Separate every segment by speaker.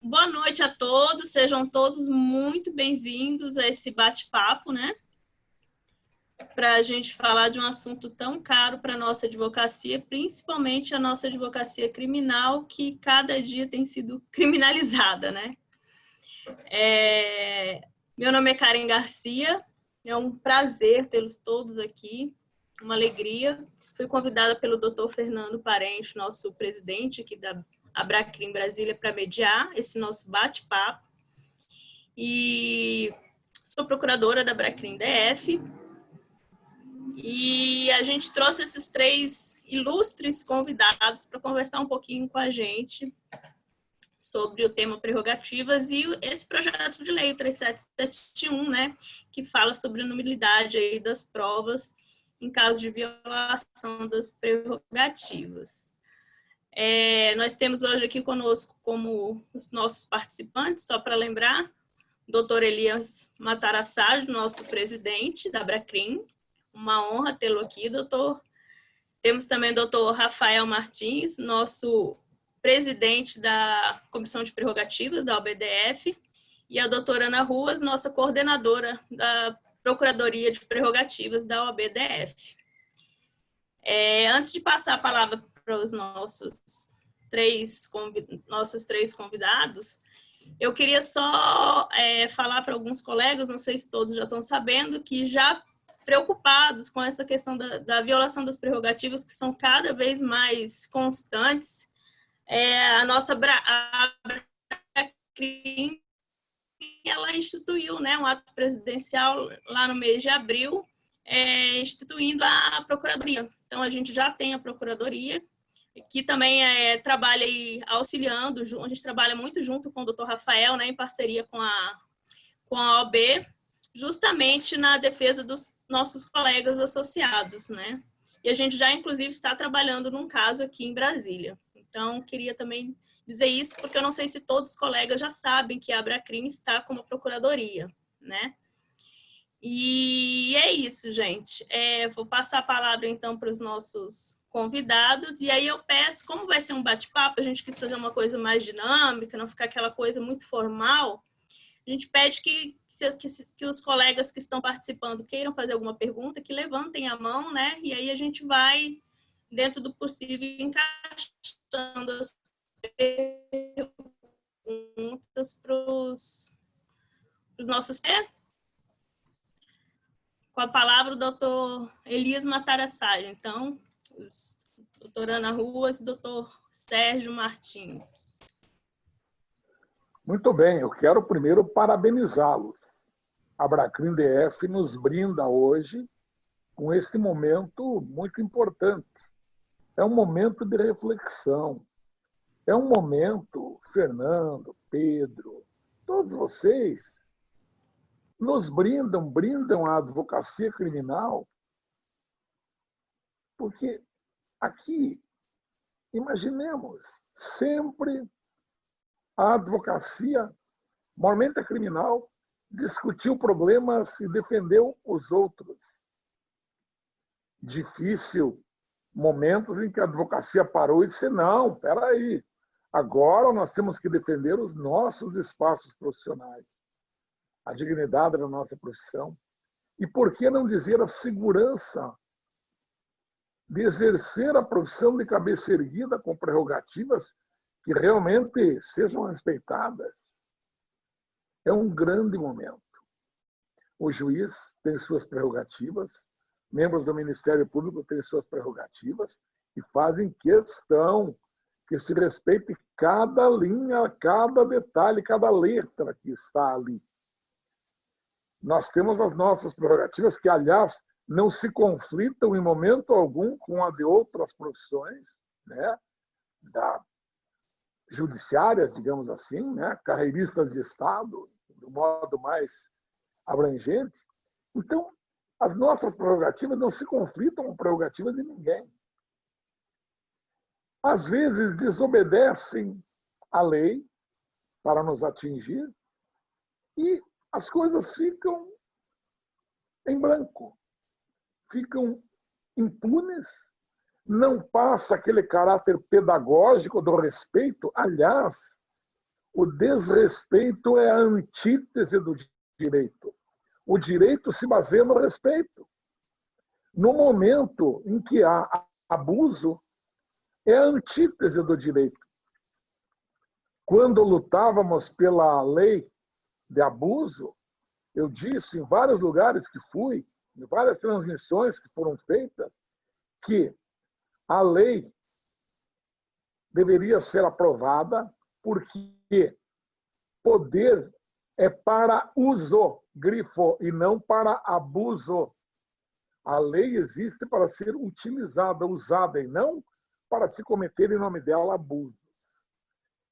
Speaker 1: Boa noite a todos, sejam todos muito bem-vindos a esse bate-papo, né? Para a gente falar de um assunto tão caro para a nossa advocacia, principalmente a nossa advocacia criminal, que cada dia tem sido criminalizada, né? Meu nome é Karen Garcia, é um prazer tê-los todos aqui, uma alegria. Fui convidada pelo Dr. Fernando Parente, nosso presidente aqui da Abracrim Brasília, para mediar esse nosso bate-papo. E sou procuradora da Abracrim DF. E a gente trouxe esses 3 ilustres convidados para conversar um pouquinho com a gente sobre o tema prerrogativas e esse projeto de lei 3771, né, que fala sobre a nulidade aí das provas em caso de violação das prerrogativas. Nós temos hoje aqui conosco como os nossos participantes, só para lembrar, o doutor Elias Matarassage, nosso presidente da Abracrim. Uma honra tê-lo aqui, doutor. Temos também o doutor Rafael Martins, nosso presidente da Comissão de Prerrogativas da OBDF, e a doutora Ana Ruas, nossa coordenadora da Procuradoria de Prerrogativas da OBDF. Antes de passar a palavra para os nossos três convidados, eu queria só falar para alguns colegas, não sei se todos já estão sabendo, que já preocupados com essa questão da violação das prerrogativas, que são cada vez mais constantes, a nossa Abracrim, ela instituiu, né, um ato presidencial lá no mês de abril, instituindo a Procuradoria. Então, a gente já tem a Procuradoria, que também trabalha aí auxiliando, a gente trabalha muito junto com o doutor Rafael, né, em parceria com a OAB, justamente na defesa dos nossos colegas associados, né? E a gente já, inclusive, está trabalhando num caso aqui em Brasília. Então, queria também dizer isso, porque eu não sei se todos os colegas já sabem que a Abracrim está como procuradoria, né? E é isso, gente. Vou passar a palavra, então, para os nossos convidados. E aí eu peço, como vai ser um bate-papo, a gente quis fazer uma coisa mais dinâmica, não ficar aquela coisa muito formal, a gente pede que os colegas que estão participando queiram fazer alguma pergunta, que levantem a mão, né? E aí a gente vai, dentro do possível, encaixando as perguntas para os nossos... Com a palavra, o doutor Elias Matarassage. Então, doutora Ana Ruas e doutor Sérgio Martins.
Speaker 2: Muito bem, eu quero primeiro parabenizá-los. A Abracrim DF nos brinda hoje com este momento muito importante. É um momento de reflexão. É um momento, Fernando, Pedro, todos vocês nos brindam a advocacia criminal, porque aqui, imaginemos, sempre a advocacia, normalmente a criminal, discutiu problemas e defendeu os outros. Difícil momentos em que a advocacia parou e disse, não, espera aí, agora nós temos que defender os nossos espaços profissionais, a dignidade da nossa profissão. E por que não dizer a segurança de exercer a profissão de cabeça erguida com prerrogativas que realmente sejam respeitadas? É um grande momento. O juiz tem suas prerrogativas, membros do Ministério Público têm suas prerrogativas e fazem questão que se respeite cada linha, cada detalhe, cada letra que está ali. Nós temos as nossas prerrogativas que, aliás, não se conflitam em momento algum com a de outras profissões, né? Judiciárias, digamos assim, né? Carreiristas de Estado, do modo mais abrangente. Então, as nossas prerrogativas não se conflitam com prerrogativas de ninguém. Às vezes, desobedecem a lei para nos atingir e as coisas ficam em branco, ficam impunes, não passa aquele caráter pedagógico do respeito. Aliás, O desrespeito é a antítese do direito. O direito se baseia no respeito. No momento em que há abuso, é a antítese do direito. Quando lutávamos pela lei de abuso, eu disse em vários lugares que fui, em várias transmissões que foram feitas, que a lei deveria ser aprovada porque poder é para uso, grifo, e não para abuso. A lei existe para ser utilizada, usada, e não para se cometer, em nome dela, abuso.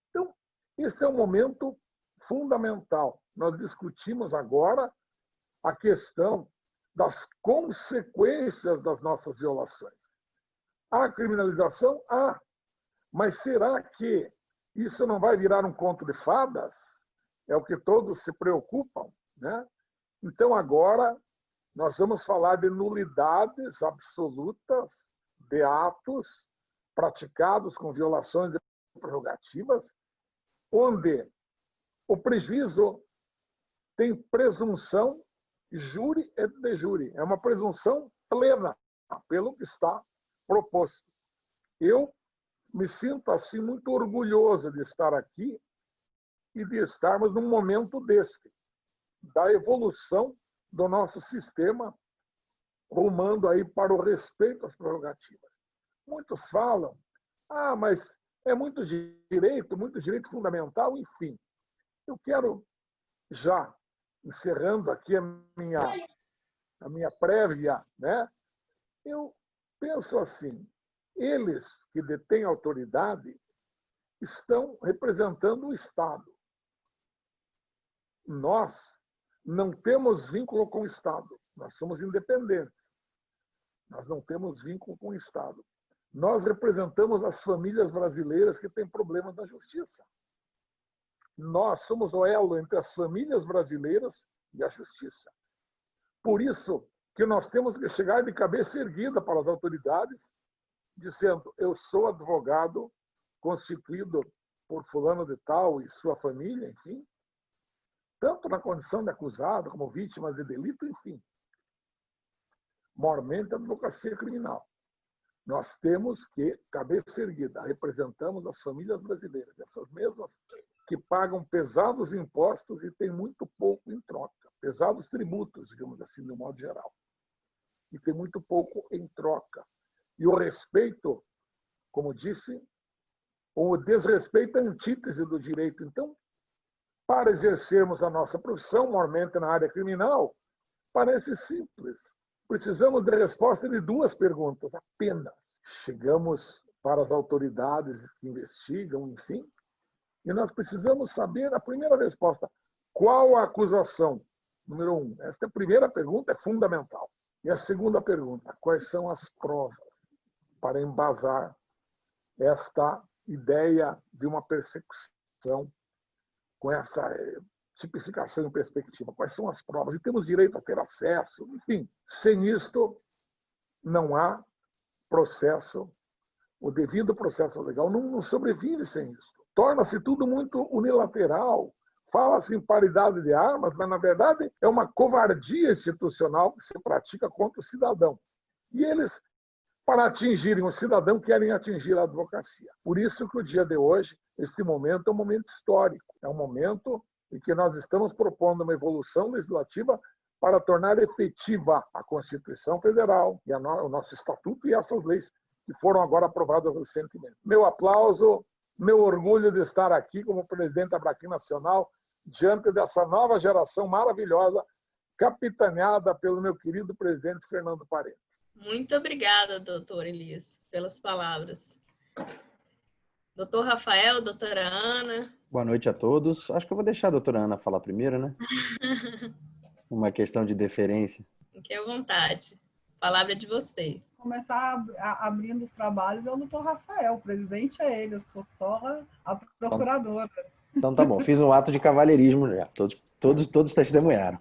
Speaker 2: Então, esse é um momento fundamental. Nós discutimos agora a questão das consequências das nossas violações. Há criminalização? Há. Mas será que isso não vai virar um conto de fadas? É o que todos se preocupam, né? Então, agora, nós vamos falar de nulidades absolutas de atos praticados com violações de prerrogativas, onde o prejuízo tem presunção júri et de júri. É uma presunção plena, pelo que está proposto. Eu me sinto, assim, muito orgulhoso de estar aqui e de estarmos num momento desse, da evolução do nosso sistema, rumando aí para o respeito às prerrogativas. Muitos falam, mas é muito direito fundamental, enfim. Eu quero, já encerrando aqui a minha prévia, né? Eu penso assim, eles que detêm autoridade estão representando o Estado. Nós não temos vínculo com o Estado. Nós somos independentes. Nós não temos vínculo com o Estado. Nós representamos as famílias brasileiras que têm problemas na justiça. Nós somos o elo entre as famílias brasileiras e a justiça. Por isso que nós temos que chegar de cabeça erguida para as autoridades, dizendo, eu sou advogado constituído por fulano de tal e sua família, enfim, tanto na condição de acusado como vítima de delito, enfim. Mormente a advocacia criminal. Nós temos que, cabeça erguida, representamos as famílias brasileiras, essas mesmas que pagam pesados impostos e têm muito pouco em troca, pesados tributos, digamos assim, de um modo geral, e tem muito pouco em troca. E o respeito, como disse, o desrespeito é a antítese do direito. Então, para exercermos a nossa profissão, mormente na área criminal, parece simples. Precisamos de resposta de 2 perguntas apenas. Chegamos para as autoridades que investigam, enfim, e nós precisamos saber a primeira resposta. Qual a acusação? Número 1. Esta primeira pergunta é fundamental. E a segunda pergunta, quais são as provas para embasar esta ideia de uma persecução com essa tipificação e perspectiva? Quais são as provas? E temos direito a ter acesso? Enfim, sem isto, não há processo, o devido processo legal não sobrevive sem isso. Torna-se tudo muito unilateral. Fala-se em paridade de armas, mas, na verdade, é uma covardia institucional que se pratica contra o cidadão. E eles, para atingirem o cidadão, querem atingir a advocacia. Por isso que o dia de hoje, este momento, é um momento histórico. É um momento em que nós estamos propondo uma evolução legislativa para tornar efetiva a Constituição Federal, e o nosso Estatuto e essas leis que foram agora aprovadas recentemente. Meu aplauso, meu orgulho de estar aqui como presidente da Abraquim Nacional, diante dessa nova geração maravilhosa, capitaneada pelo meu querido presidente Fernando Parente.
Speaker 1: Muito obrigada, doutor Elias, pelas palavras. Doutor Rafael, doutora Ana.
Speaker 3: Boa noite a todos. Acho que eu vou deixar a doutora Ana falar primeiro, né? Uma questão de deferência.
Speaker 1: Fique à vontade. A palavra é de vocês.
Speaker 4: Começar abrindo os trabalhos é o doutor Rafael. O presidente é ele, eu sou só a procuradora.
Speaker 3: Então tá bom, fiz um ato de cavalheirismo já. Todos testemunharam.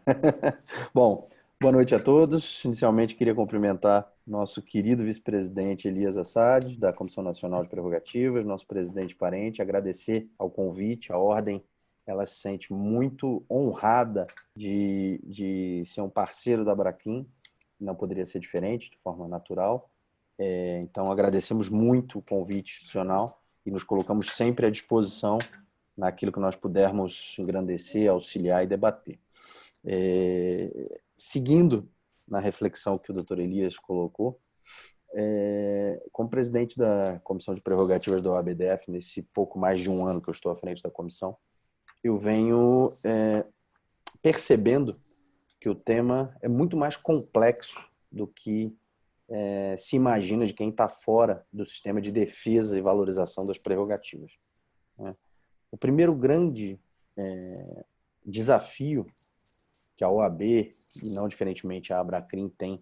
Speaker 3: Bom, boa noite a todos. Inicialmente queria cumprimentar nosso querido vice-presidente Elias Assad, da Comissão Nacional de Prerrogativas, nosso presidente Parente, agradecer ao convite, à ordem ela se sente muito honrada de ser um parceiro da Abraquim, não poderia ser diferente, de forma natural. Então, agradecemos muito o convite institucional e nos colocamos sempre à disposição naquilo que nós pudermos engrandecer, auxiliar e debater. Seguindo na reflexão que o Dr. Elias colocou, como presidente da Comissão de Prerrogativas da OABDF, nesse pouco mais de um ano que eu estou à frente da comissão, eu venho percebendo que o tema é muito mais complexo do que se imagina de quem está fora do sistema de defesa e valorização das prerrogativas. O primeiro grande desafio que a OAB, e não diferentemente a Abracrim, tem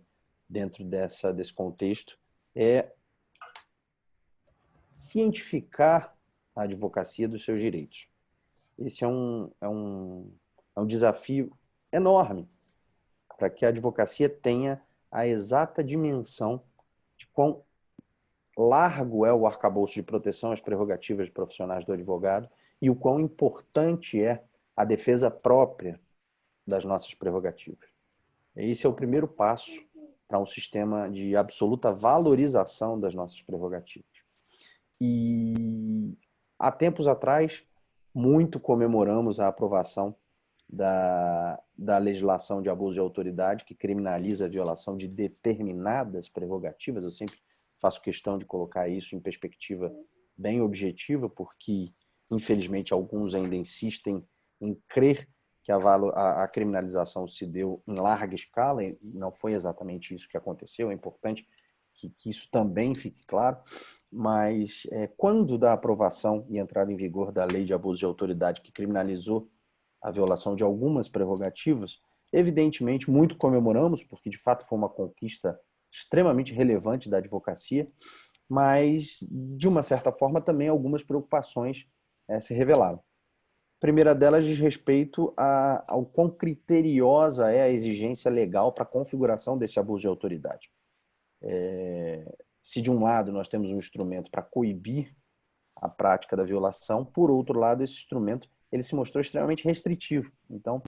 Speaker 3: dentro desse contexto, é cientificar a advocacia dos seus direitos. Esse é um desafio enorme para que a advocacia tenha a exata dimensão de quão largo é o arcabouço de proteção às prerrogativas profissionais do advogado e o quão importante é a defesa própria das nossas prerrogativas. Esse é o primeiro passo para um sistema de absoluta valorização das nossas prerrogativas. E há tempos atrás, muito comemoramos a aprovação da legislação de abuso de autoridade que criminaliza a violação de determinadas prerrogativas. Eu sempre faço questão de colocar isso em perspectiva bem objetiva, porque, infelizmente, alguns ainda insistem em crer que a criminalização se deu em larga escala, e não foi exatamente isso que aconteceu. É importante que isso também fique claro, mas quando da aprovação e entrada em vigor da lei de abuso de autoridade que criminalizou a violação de algumas prerrogativas, evidentemente, muito comemoramos, porque de fato foi uma conquista extremamente relevante da advocacia, mas, de uma certa forma, também algumas preocupações se revelaram. A primeira delas diz respeito ao quão criteriosa é a exigência legal para a configuração desse abuso de autoridade. Se, de um lado, nós temos um instrumento para coibir a prática da violação, por outro lado, esse instrumento ele se mostrou extremamente restritivo. Então,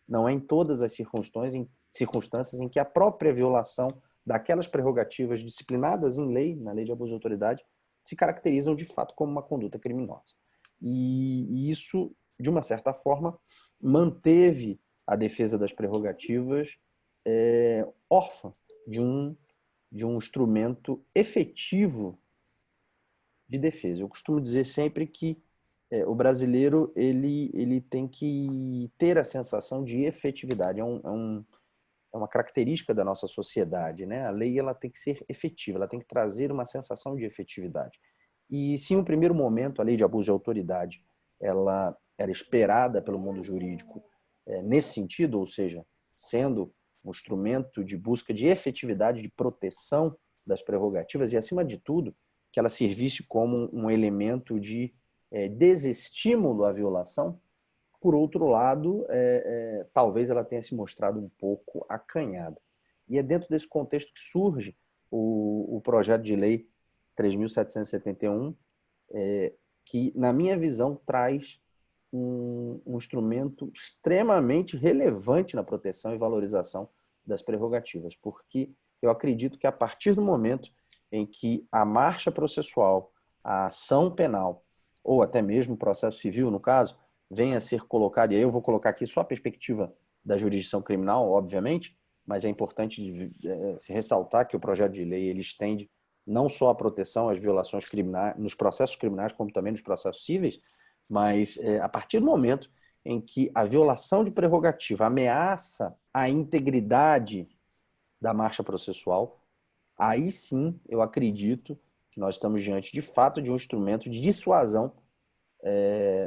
Speaker 3: não é em todas as circunstâncias em que a própria violação daquelas prerrogativas disciplinadas em lei, na lei de abuso de autoridade, se caracterizam de fato como uma conduta criminosa. E isso, de uma certa forma, manteve a defesa das prerrogativas órfã de um instrumento efetivo de defesa. Eu costumo dizer sempre que o brasileiro ele tem que ter a sensação de efetividade. É uma característica da nossa sociedade, né? A lei ela tem que ser efetiva, ela tem que trazer uma sensação de efetividade. E se em um primeiro momento a lei de abuso de autoridade ela era esperada pelo mundo jurídico nesse sentido, ou seja, sendo um instrumento de busca de efetividade, de proteção das prerrogativas e, acima de tudo, que ela servisse como um elemento de desestímulo à violação, por outro lado, talvez ela tenha se mostrado um pouco acanhada. E é dentro desse contexto que surge o projeto de lei 3.771, que, na minha visão, traz um instrumento extremamente relevante na proteção e valorização das prerrogativas, porque eu acredito que a partir do momento em que a marcha processual, a ação penal, ou até mesmo o processo civil, no caso, venha a ser colocado, e aí eu vou colocar aqui só a perspectiva da jurisdição criminal, obviamente, mas é importante se ressaltar que o projeto de lei ele estende não só a proteção às violações criminais, nos processos criminais, como também nos processos cíveis, mas a partir do momento em que a violação de prerrogativa ameaça a integridade da marcha processual, aí sim eu acredito que nós estamos diante, de fato, de um instrumento de dissuasão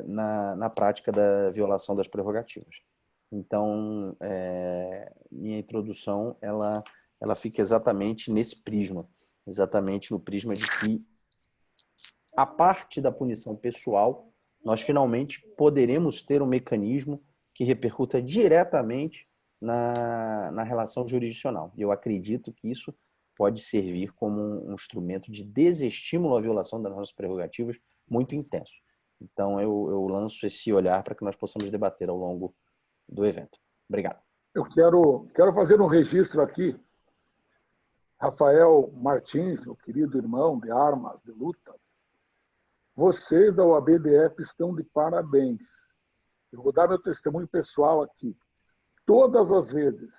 Speaker 3: na prática da violação das prerrogativas. Então, minha introdução ela fica exatamente nesse prisma, exatamente no prisma de que, a parte da punição pessoal, nós finalmente poderemos ter um mecanismo que repercuta diretamente na relação jurisdicional. E eu acredito que isso pode servir como um instrumento de desestímulo à violação das nossas prerrogativas muito intenso. Então, eu lanço esse olhar para que nós possamos debater ao longo do evento. Obrigado.
Speaker 2: Eu quero fazer um registro aqui. Rafael Martins, meu querido irmão de armas, de luta, vocês da OAB-DF estão de parabéns. Eu vou dar meu testemunho pessoal aqui. Todas as vezes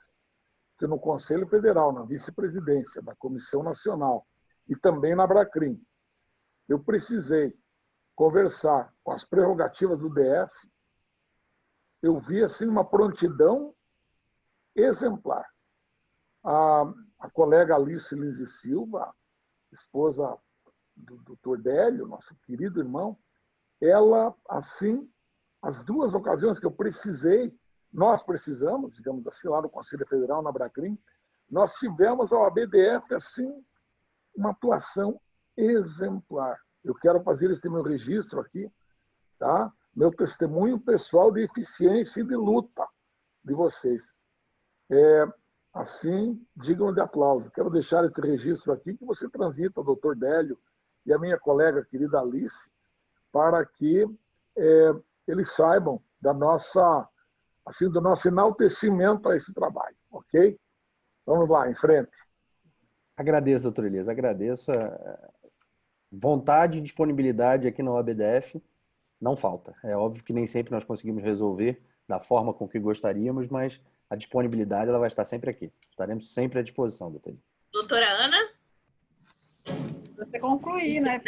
Speaker 2: que no Conselho Federal, na vice-presidência da Comissão Nacional e também na Abracrim, eu precisei conversar com as prerrogativas do DF, eu vi assim uma prontidão exemplar. A colega Alice Lins e Silva, esposa do Dr. Délio, nosso querido irmão, ela, assim, as duas ocasiões que eu precisei, nós precisamos, digamos assim, lá no Conselho Federal, na Abracrim, nós tivemos a OAB-DF, assim, uma atuação exemplar. Eu quero fazer esse meu registro aqui, tá? Meu testemunho pessoal de eficiência e de luta de vocês. Assim, digam de aplauso. Quero deixar esse registro aqui que você transita, o doutor Délio e a minha colega querida Alice, para que eles saibam da nossa, assim, do nosso enaltecimento a esse trabalho, ok? Vamos lá, em frente.
Speaker 3: Agradeço, doutor Elias, agradeço. A vontade e disponibilidade aqui na OAB-DF não falta. É óbvio que nem sempre nós conseguimos resolver da forma com que gostaríamos, mas a disponibilidade ela vai estar sempre aqui. Estaremos sempre à disposição, doutor Elias.
Speaker 1: Doutora Ana?
Speaker 4: Para você concluir, né?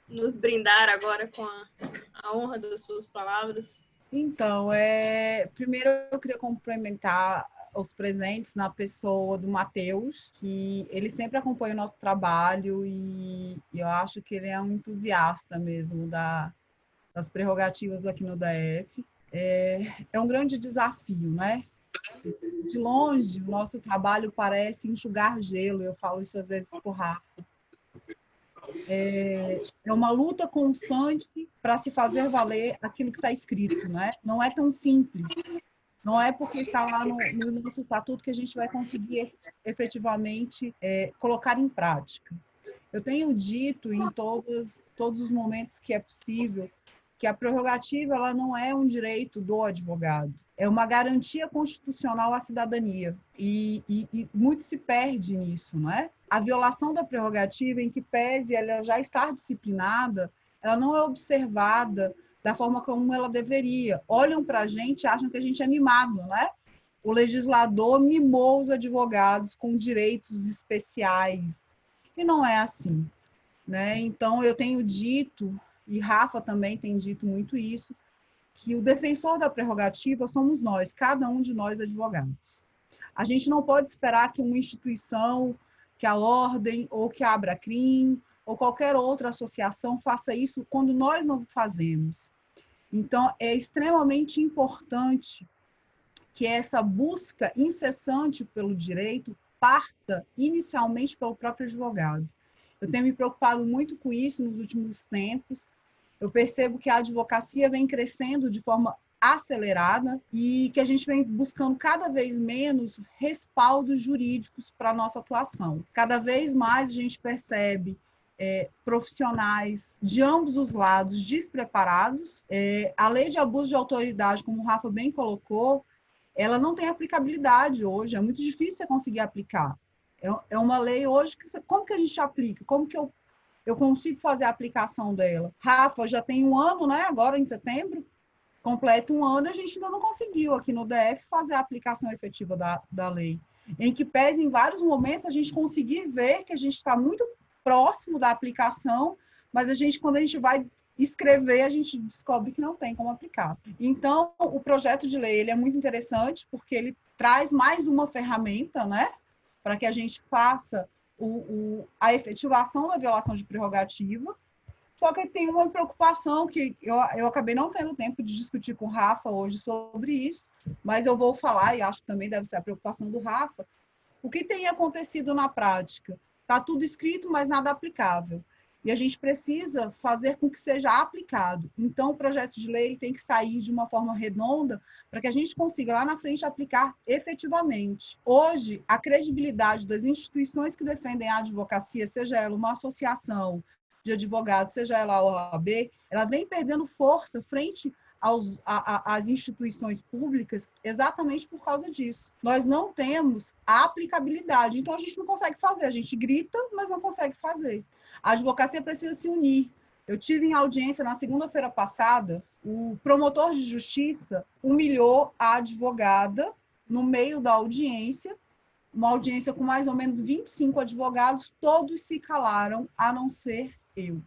Speaker 1: Nos brindar agora com a honra das suas palavras.
Speaker 4: Então, primeiro eu queria cumprimentar os presentes na pessoa do Matheus, que ele sempre acompanha o nosso trabalho e eu acho que ele é um entusiasta mesmo das prerrogativas aqui no DF. É um grande desafio, né? De longe, o nosso trabalho parece enxugar gelo, eu falo isso às vezes por Rafa. É uma luta constante para se fazer valer aquilo que está escrito, né? Não é tão simples. Não é porque está lá no nosso estatuto que a gente vai conseguir efetivamente colocar em prática. Eu tenho dito em todos os momentos que é possível que a prerrogativa ela não é um direito do advogado, é uma garantia constitucional à cidadania. E muito se perde nisso, não é? A violação da prerrogativa, em que pese ela já estar disciplinada, ela não é observada da forma como ela deveria. Olham para a gente e acham que a gente é mimado, né? O legislador mimou os advogados com direitos especiais. E não é assim, né? Então, eu tenho dito, e Rafa também tem dito muito isso, que o defensor da prerrogativa somos nós, cada um de nós advogados. A gente não pode esperar que uma instituição, que a Ordem, ou que a Abracrim, ou qualquer outra associação faça isso quando nós não fazemos. Então, é extremamente importante que essa busca incessante pelo direito parta inicialmente pelo próprio advogado. Eu tenho me preocupado muito com isso nos últimos tempos. Eu percebo que a advocacia vem crescendo de forma acelerada e que a gente vem buscando cada vez menos respaldos jurídicos para a nossa atuação. Cada vez mais a gente percebe profissionais de ambos os lados despreparados. A lei de abuso de autoridade, como o Rafa bem colocou, ela não tem aplicabilidade hoje, é muito difícil você conseguir aplicar. É uma lei hoje, como que a gente aplica? Como que eu consigo fazer a aplicação dela? Rafa, já tem um ano, né? Agora em setembro, completa um ano, a gente ainda não conseguiu aqui no DF fazer a aplicação efetiva da lei. Em que pese em vários momentos a gente conseguir ver que a gente está muito próximo da aplicação, mas quando a gente vai escrever, a gente descobre que não tem como aplicar. Então, o projeto de lei ele é muito interessante, porque ele traz mais uma ferramenta, né, para que a gente faça a efetivação da violação de prerrogativa. Só que tem uma preocupação que eu acabei não tendo tempo de discutir com o Rafa hoje sobre isso, mas eu vou falar, e acho que também deve ser a preocupação do Rafa, o que tem acontecido na prática? Está tudo escrito, mas nada aplicável. E a gente precisa fazer com que seja aplicado. Então, o projeto de lei tem que sair de uma forma redonda para que a gente consiga lá na frente aplicar efetivamente. Hoje, a credibilidade das instituições que defendem a advocacia, seja ela uma associação, de advogados, seja ela a OAB, ela vem perdendo força frente às instituições públicas exatamente por causa disso. Nós não temos a aplicabilidade, então a gente não consegue fazer, a gente grita, mas não consegue fazer. A advocacia precisa se unir. Eu tive em audiência na segunda-feira passada, o promotor de justiça humilhou a advogada no meio da audiência, uma audiência com mais ou menos 25 advogados, todos se calaram, a não ser eu.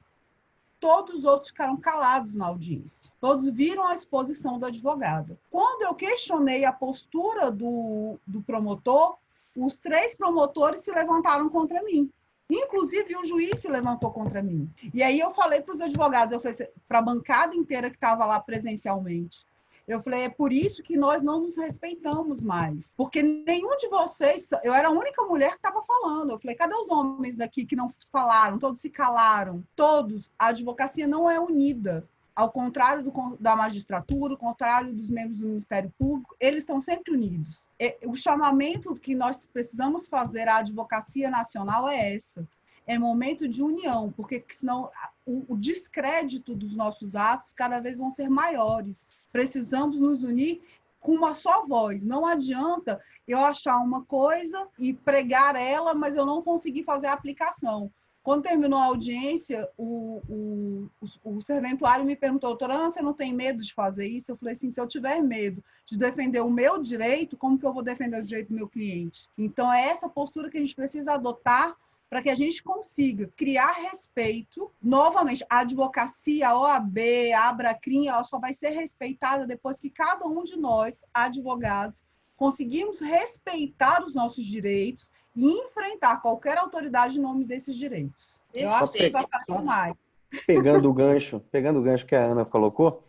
Speaker 4: Todos os outros ficaram calados na audiência. Todos viram a exposição do advogado. Quando eu questionei a postura do promotor, os 3 promotores se levantaram contra mim. Inclusive, o juiz se levantou contra mim. E aí eu falei para os advogados, eu falei para a bancada inteira que estava lá presencialmente, eu falei, é por isso que nós não nos respeitamos mais. Porque nenhum de vocês... Eu era a única mulher que estava falando. Eu falei, cadê os homens daqui que não falaram? Todos se calaram. Todos. A advocacia não é unida. Ao contrário da magistratura, ao contrário dos membros do Ministério Público, eles estão sempre unidos. O chamamento que nós precisamos fazer à advocacia nacional é essa. É momento de união, porque senão o descrédito dos nossos atos cada vez vão ser maiores. Precisamos nos unir com uma só voz. Não adianta eu achar uma coisa e pregar ela, mas eu não conseguir fazer a aplicação. Quando terminou a audiência, o serventuário me perguntou, doutora Ana, você não tem medo de fazer isso? Eu falei assim, se eu tiver medo de defender o meu direito, como que eu vou defender o direito do meu cliente? Então, é essa postura que a gente precisa adotar para que a gente consiga criar respeito. Novamente, a advocacia, a OAB, a Abracrim, ela só vai ser respeitada depois que cada um de nós, advogados, conseguimos respeitar os nossos direitos e enfrentar qualquer autoridade em nome desses direitos. Eu acho que vai fazer mais.
Speaker 3: Pegando o gancho que a Ana colocou,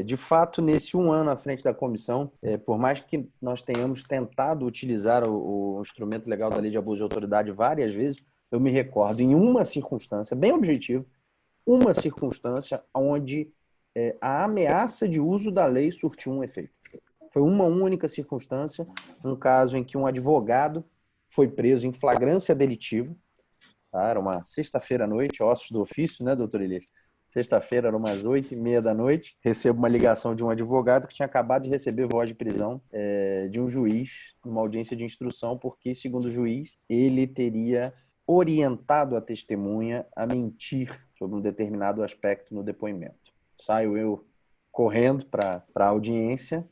Speaker 3: de fato, nesse 1 ano à frente da comissão, por mais que nós tenhamos tentado utilizar o instrumento legal da lei de abuso de autoridade várias vezes, eu me recordo em uma circunstância, bem objetiva, uma circunstância onde a ameaça de uso da lei surtiu um efeito. Foi uma única circunstância, um caso em que um advogado foi preso em flagrância delitiva. Tá? Era uma sexta-feira à noite, ossos do ofício, né, doutor Elias? Sexta-feira, eram umas 8h30 da noite, recebo uma ligação de um advogado que tinha acabado de receber voz de prisão de um juiz numa audiência de instrução, porque, segundo o juiz, ele teria orientado a testemunha a mentir sobre um determinado aspecto no depoimento. Saio eu correndo para a audiência.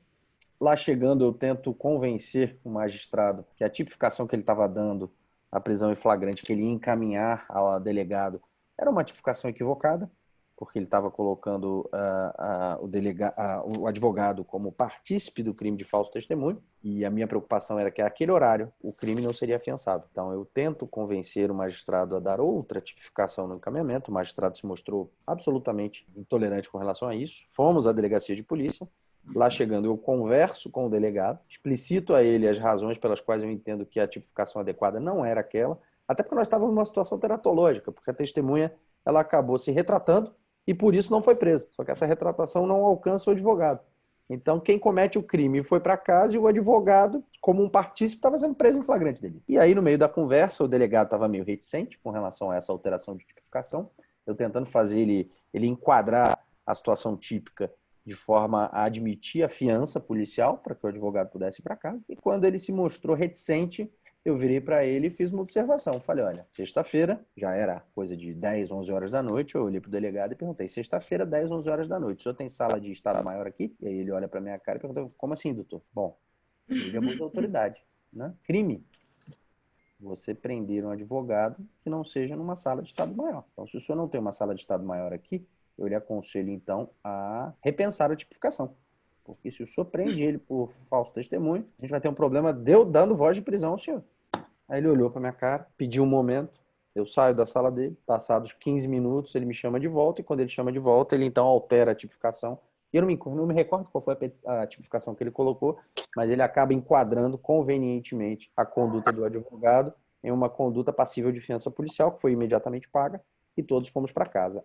Speaker 3: Lá chegando, eu tento convencer o magistrado que a tipificação que ele estava dando à prisão em flagrante, que ele ia encaminhar ao delegado, era uma tipificação equivocada, porque ele estava colocando o advogado como partícipe do crime de falso testemunho, e a minha preocupação era que naquele horário o crime não seria afiançado. Então eu tento convencer o magistrado a dar outra tipificação no encaminhamento. O magistrado se mostrou absolutamente intolerante com relação a isso. Fomos à delegacia de polícia. Lá chegando, eu converso com o delegado, explicito a ele as razões pelas quais eu entendo que a tipificação adequada não era aquela, até porque nós estávamos numa situação teratológica, porque a testemunha ela acabou se retratando e por isso não foi presa. Só que essa retratação não alcança o advogado. Então, quem comete o crime foi para casa e o advogado, como um partícipe, estava sendo preso em flagrante dele. E aí, no meio da conversa, o delegado estava meio reticente com relação a essa alteração de tipificação, eu tentando fazer ele enquadrar a situação típica de forma a admitir a fiança policial para que o advogado pudesse ir para casa. E quando ele se mostrou reticente, eu virei para ele e fiz uma observação. Falei, olha, sexta-feira, já era coisa de 10, 11 horas da noite, eu olhei para o delegado e perguntei, sexta-feira, 10, 11 horas da noite, o senhor tem sala de estado maior aqui? E aí ele olha para minha cara e pergunta, como assim, doutor? Bom, ele é abuso de autoridade, né? Crime. Você prender um advogado que não seja numa sala de estado maior. Então, se o senhor não tem uma sala de estado maior aqui, eu lhe aconselho, então, a repensar a tipificação. Porque se o senhor prende ele por falso testemunho, a gente vai ter um problema de eu dando voz de prisão ao senhor. Aí ele olhou para minha cara, pediu um momento, eu saio da sala dele, passados 15 minutos, ele me chama de volta, e quando ele chama de volta, ele então altera a tipificação. E eu não me recordo qual foi a tipificação que ele colocou, mas ele acaba enquadrando convenientemente a conduta do advogado em uma conduta passível de fiança policial, que foi imediatamente paga, e todos fomos para casa.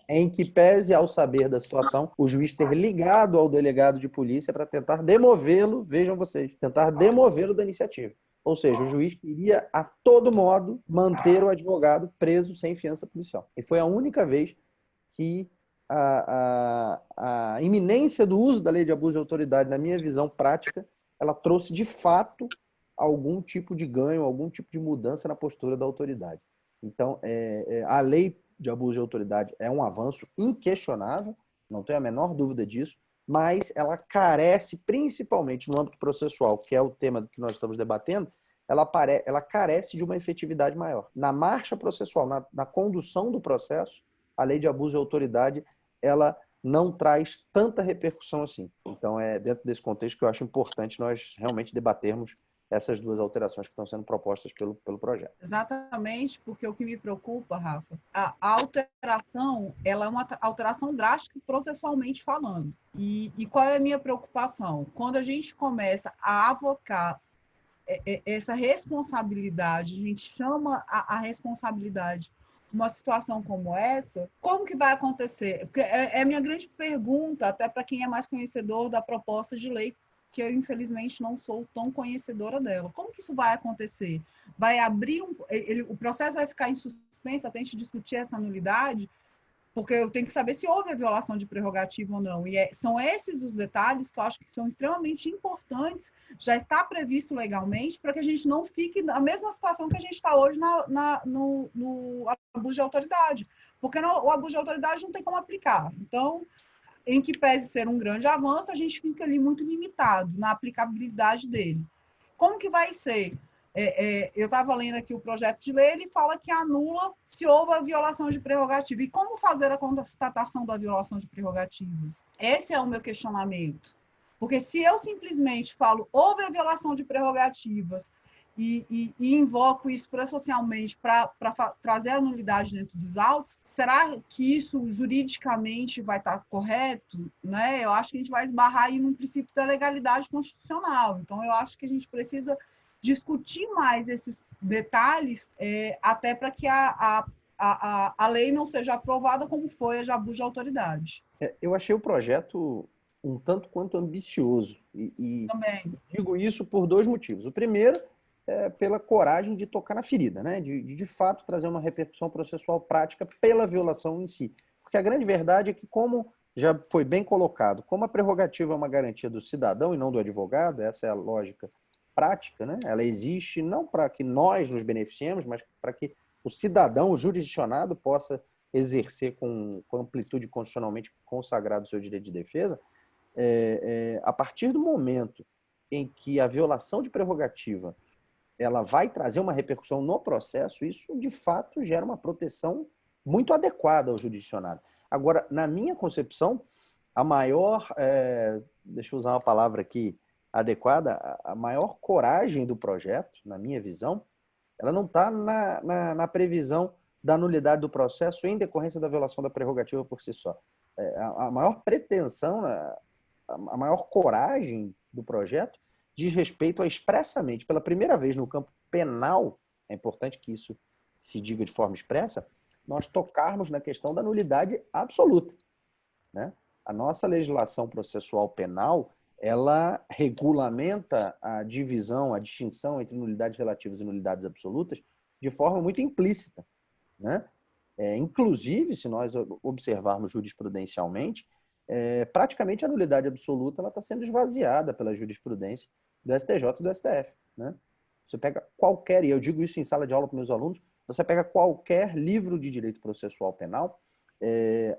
Speaker 3: Em que pese, ao saber da situação, o juiz ter ligado ao delegado de polícia para tentar demovê-lo, vejam vocês, tentar demovê-lo da iniciativa. Ou seja, o juiz queria, a todo modo, manter o advogado preso sem fiança policial. E foi a única vez que a iminência do uso da lei de abuso de autoridade, na minha visão prática, ela trouxe, de fato, algum tipo de ganho, algum tipo de mudança na postura da autoridade. Então, a lei de abuso de autoridade é um avanço inquestionável, não tenho a menor dúvida disso, mas ela carece, principalmente no âmbito processual, que é o tema que nós estamos debatendo, ela carece de uma efetividade maior. Na marcha processual, na condução do processo, a lei de abuso de autoridade, ela não traz tanta repercussão assim. Então, é dentro desse contexto que eu acho importante nós realmente debatermos essas duas alterações que estão sendo propostas pelo projeto.
Speaker 4: Exatamente, porque o que me preocupa, Rafa, a alteração, ela é uma alteração drástica processualmente falando. E qual é a minha preocupação? Quando a gente começa a avocar essa responsabilidade, a gente chama a responsabilidade uma situação como essa, como que vai acontecer? Porque é a minha grande pergunta, até para quem é mais conhecedor da proposta de lei, que eu, infelizmente, não sou tão conhecedora dela. Como que isso vai acontecer? Vai abrir o processo vai ficar em suspenso até a gente discutir essa nulidade? Porque eu tenho que saber se houve a violação de prerrogativa ou não. E são esses os detalhes que eu acho que são extremamente importantes, já está previsto legalmente, para que a gente não fique na mesma situação que a gente está hoje no abuso de autoridade. Porque o abuso de autoridade não tem como aplicar. Então, em que pese ser um grande avanço, a gente fica ali muito limitado na aplicabilidade dele. Como que vai ser? Eu estava lendo aqui o projeto de lei, ele fala que anula se houve a violação de prerrogativa. E como fazer a constatação da violação de prerrogativas? Esse é o meu questionamento. Porque se eu simplesmente falo houve a violação de prerrogativas e invoco isso processualmente para trazer a nulidade dentro dos autos, será que isso juridicamente vai estar correto? Né? Eu acho que a gente vai esbarrar aí num princípio da legalidade constitucional. Então, eu acho que a gente precisa discutir mais esses detalhes, até para que a lei não seja aprovada como foi a de abuso de autoridade.
Speaker 3: Eu achei o projeto um tanto quanto ambicioso. E
Speaker 4: Também.
Speaker 3: digo isso por dois motivos. O primeiro é pela coragem de tocar na ferida, né? De fato trazer uma repercussão processual prática pela violação em si. Porque a grande verdade é que, como já foi bem colocado, como a prerrogativa é uma garantia do cidadão e não do advogado, essa é a lógica prática, né? Ela existe não para que nós nos beneficiemos, mas para que o cidadão, o jurisdicionado, possa exercer com amplitude constitucionalmente consagrado o seu direito de defesa. A partir do momento em que a violação de prerrogativa ela vai trazer uma repercussão no processo, isso de fato gera uma proteção muito adequada ao jurisdicionado. Agora, na minha concepção, a maior, deixa eu usar uma palavra aqui adequada, a maior coragem do projeto, na minha visão, ela não está na previsão da nulidade do processo em decorrência da violação da prerrogativa por si só. A maior pretensão, a maior coragem do projeto diz respeito a expressamente, pela primeira vez no campo penal, é importante que isso se diga de forma expressa, nós tocarmos na questão da nulidade absoluta, né? A nossa legislação processual penal, ela regulamenta a divisão, a distinção entre nulidades relativas e nulidades absolutas de forma muito implícita, né? Inclusive, se nós observarmos jurisprudencialmente, praticamente a nulidade absoluta está sendo esvaziada pela jurisprudência do STJ e do STF, né? Você pega qualquer, e eu digo isso em sala de aula para meus alunos, você pega qualquer livro de direito processual penal,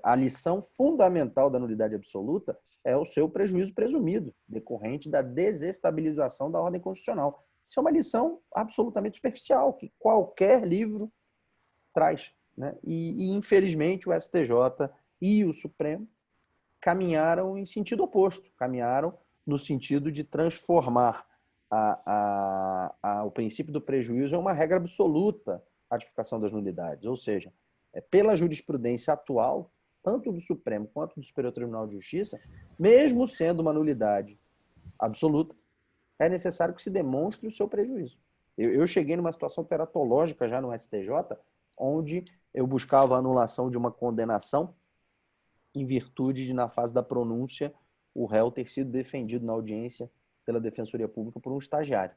Speaker 3: a lição fundamental da nulidade absoluta é o seu prejuízo presumido, decorrente da desestabilização da ordem constitucional. Isso é uma lição absolutamente superficial, que qualquer livro traz, né? E infelizmente, o STJ e o Supremo caminharam em sentido oposto, caminharam no sentido de transformar o princípio do prejuízo em uma regra absoluta a ratificação das nulidades. Ou seja, pela jurisprudência atual, tanto do Supremo quanto do Superior Tribunal de Justiça, mesmo sendo uma nulidade absoluta, é necessário que se demonstre o seu prejuízo. Eu cheguei numa situação teratológica já no STJ, onde eu buscava a anulação de uma condenação em virtude de, na fase da pronúncia, o réu ter sido defendido na audiência pela Defensoria Pública por um estagiário.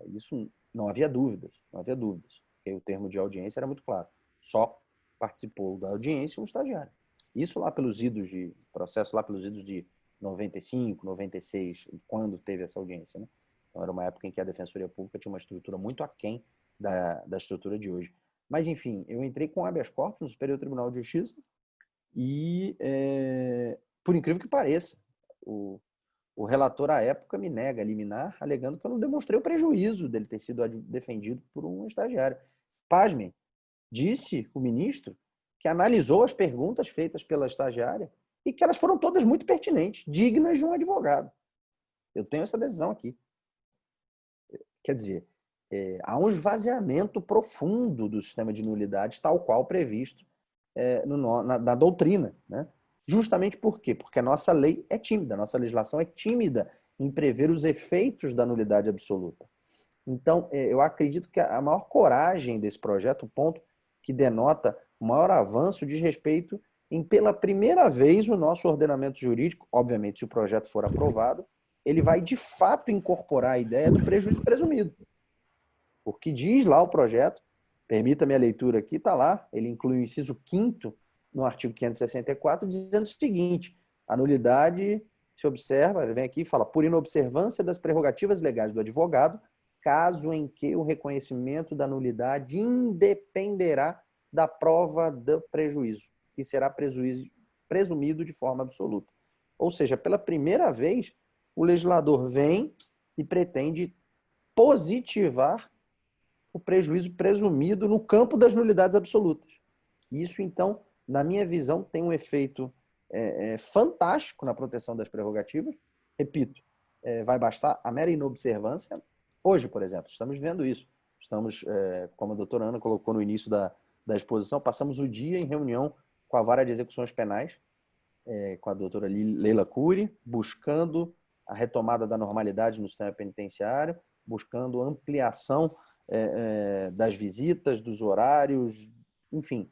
Speaker 3: Isso não havia dúvidas, porque o termo de audiência era muito claro. Só participou da audiência um estagiário. Isso lá pelos idos de 95, 96, quando teve essa audiência, né? Então era uma época em que a Defensoria Pública tinha uma estrutura muito aquém da estrutura de hoje. Mas, enfim, eu entrei com habeas corpus no Superior Tribunal de Justiça e, por incrível que pareça, o relator, à época, me nega a liminar, alegando que eu não demonstrei o prejuízo dele ter sido defendido por um estagiário. Pasmem, disse o ministro que analisou as perguntas feitas pela estagiária e que elas foram todas muito pertinentes, dignas de um advogado. Eu tenho essa decisão aqui. Quer dizer, há um esvaziamento profundo do sistema de nulidades, tal qual previsto na doutrina, né? Justamente por quê? Porque a nossa lei é tímida, a nossa legislação é tímida em prever os efeitos da nulidade absoluta. Então, eu acredito que a maior coragem desse projeto, o ponto que denota o maior avanço, diz respeito em, pela primeira vez, o nosso ordenamento jurídico, obviamente, se o projeto for aprovado, ele vai, de fato, incorporar a ideia do prejuízo presumido. Porque diz lá o projeto, permita-me a leitura aqui, está lá, ele inclui o inciso 5º no artigo 564, dizendo o seguinte: a nulidade se observa, vem aqui e fala, por inobservância das prerrogativas legais do advogado, caso em que o reconhecimento da nulidade independerá da prova do prejuízo, que será presumido de forma absoluta. Ou seja, pela primeira vez, o legislador vem e pretende positivar o prejuízo presumido no campo das nulidades absolutas. Isso, então, na minha visão, tem um efeito fantástico na proteção das prerrogativas. Repito, vai bastar a mera inobservância. Hoje, por exemplo, estamos vendo isso. Estamos, como a doutora Ana colocou no início da exposição, passamos o dia em reunião com a Vara de Execuções Penais, com a doutora Leila Cury, buscando a retomada da normalidade no sistema penitenciário, buscando ampliação das visitas, dos horários, enfim.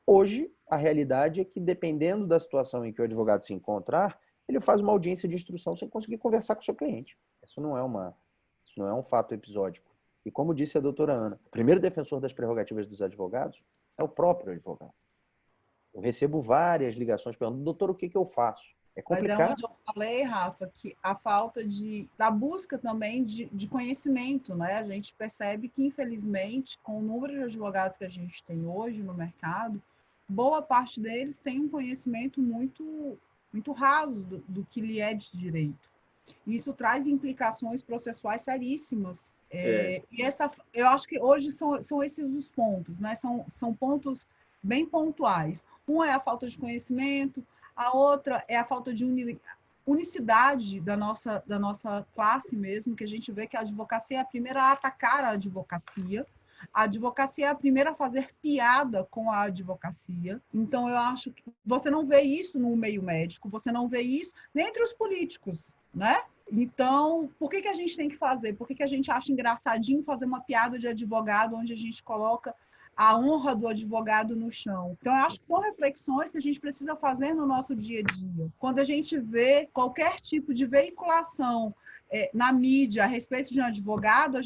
Speaker 3: Hoje, a realidade é que, dependendo da situação em que o advogado se encontrar, ele faz uma audiência de instrução sem conseguir conversar com o seu cliente. Isso não é um fato episódico. E como disse a doutora Ana, o primeiro defensor das prerrogativas dos advogados é o próprio advogado. Eu recebo várias ligações perguntando, doutor, o que eu faço? É complicado.
Speaker 4: Mas é onde eu falei, Rafa, que a falta da busca também de conhecimento, né? A gente percebe que, infelizmente, com o número de advogados que a gente tem hoje no mercado, boa parte deles tem um conhecimento muito, muito raso do que lhe é de direito. Isso traz implicações processuais seríssimas. E eu acho que hoje são esses os pontos, né? São pontos bem pontuais. Um é a falta de conhecimento, a outra é a falta de unicidade da nossa classe mesmo, que a gente vê que a advocacia é a primeira a atacar a advocacia é a primeira a fazer piada com a advocacia. Então, eu acho que você não vê isso no meio médico, você não vê isso nem entre os políticos, né? Então, por que a gente tem que fazer? Por que a gente acha engraçadinho fazer uma piada de advogado onde a gente coloca a honra do advogado no chão? Então, eu acho que são reflexões que a gente precisa fazer no nosso dia a dia. Quando a gente vê qualquer tipo de veiculação na mídia a respeito de um advogado,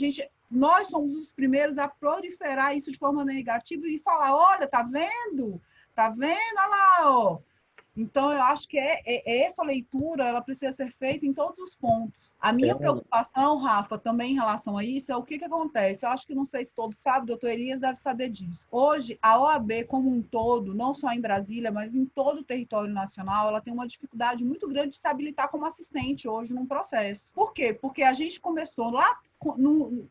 Speaker 4: nós somos os primeiros a proliferar isso de forma negativa e falar, olha, tá vendo? Tá vendo? Olha lá, ó. Então, eu acho que essa leitura ela precisa ser feita em todos os pontos. A minha preocupação, Rafa, também em relação a isso, é o que acontece. Eu acho que, não sei se todos sabem, o doutor Elias deve saber disso. Hoje, a OAB como um todo, não só em Brasília, mas em todo o território nacional, ela tem uma dificuldade muito grande de se habilitar como assistente hoje num processo. Por quê? Porque a gente começou lá,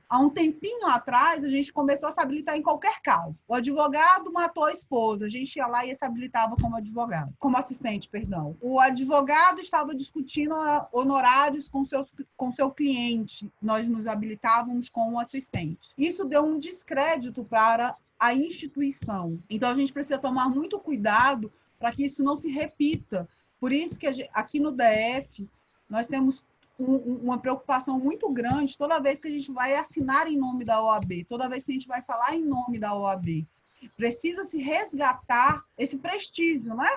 Speaker 4: há um tempinho atrás, a gente começou a se habilitar em qualquer caso. O advogado matou a esposa, a gente ia lá e se habilitava como advogado, como assistente, perdão. O advogado estava discutindo honorários com seu cliente, nós nos habilitávamos como assistente. Isso deu um descrédito para a instituição. Então, a gente precisa tomar muito cuidado para que isso não se repita. Por isso que aqui no DF, nós temos uma preocupação muito grande toda vez que a gente vai assinar em nome da OAB, toda vez que a gente vai falar em nome da OAB. Precisa se resgatar esse prestígio, né?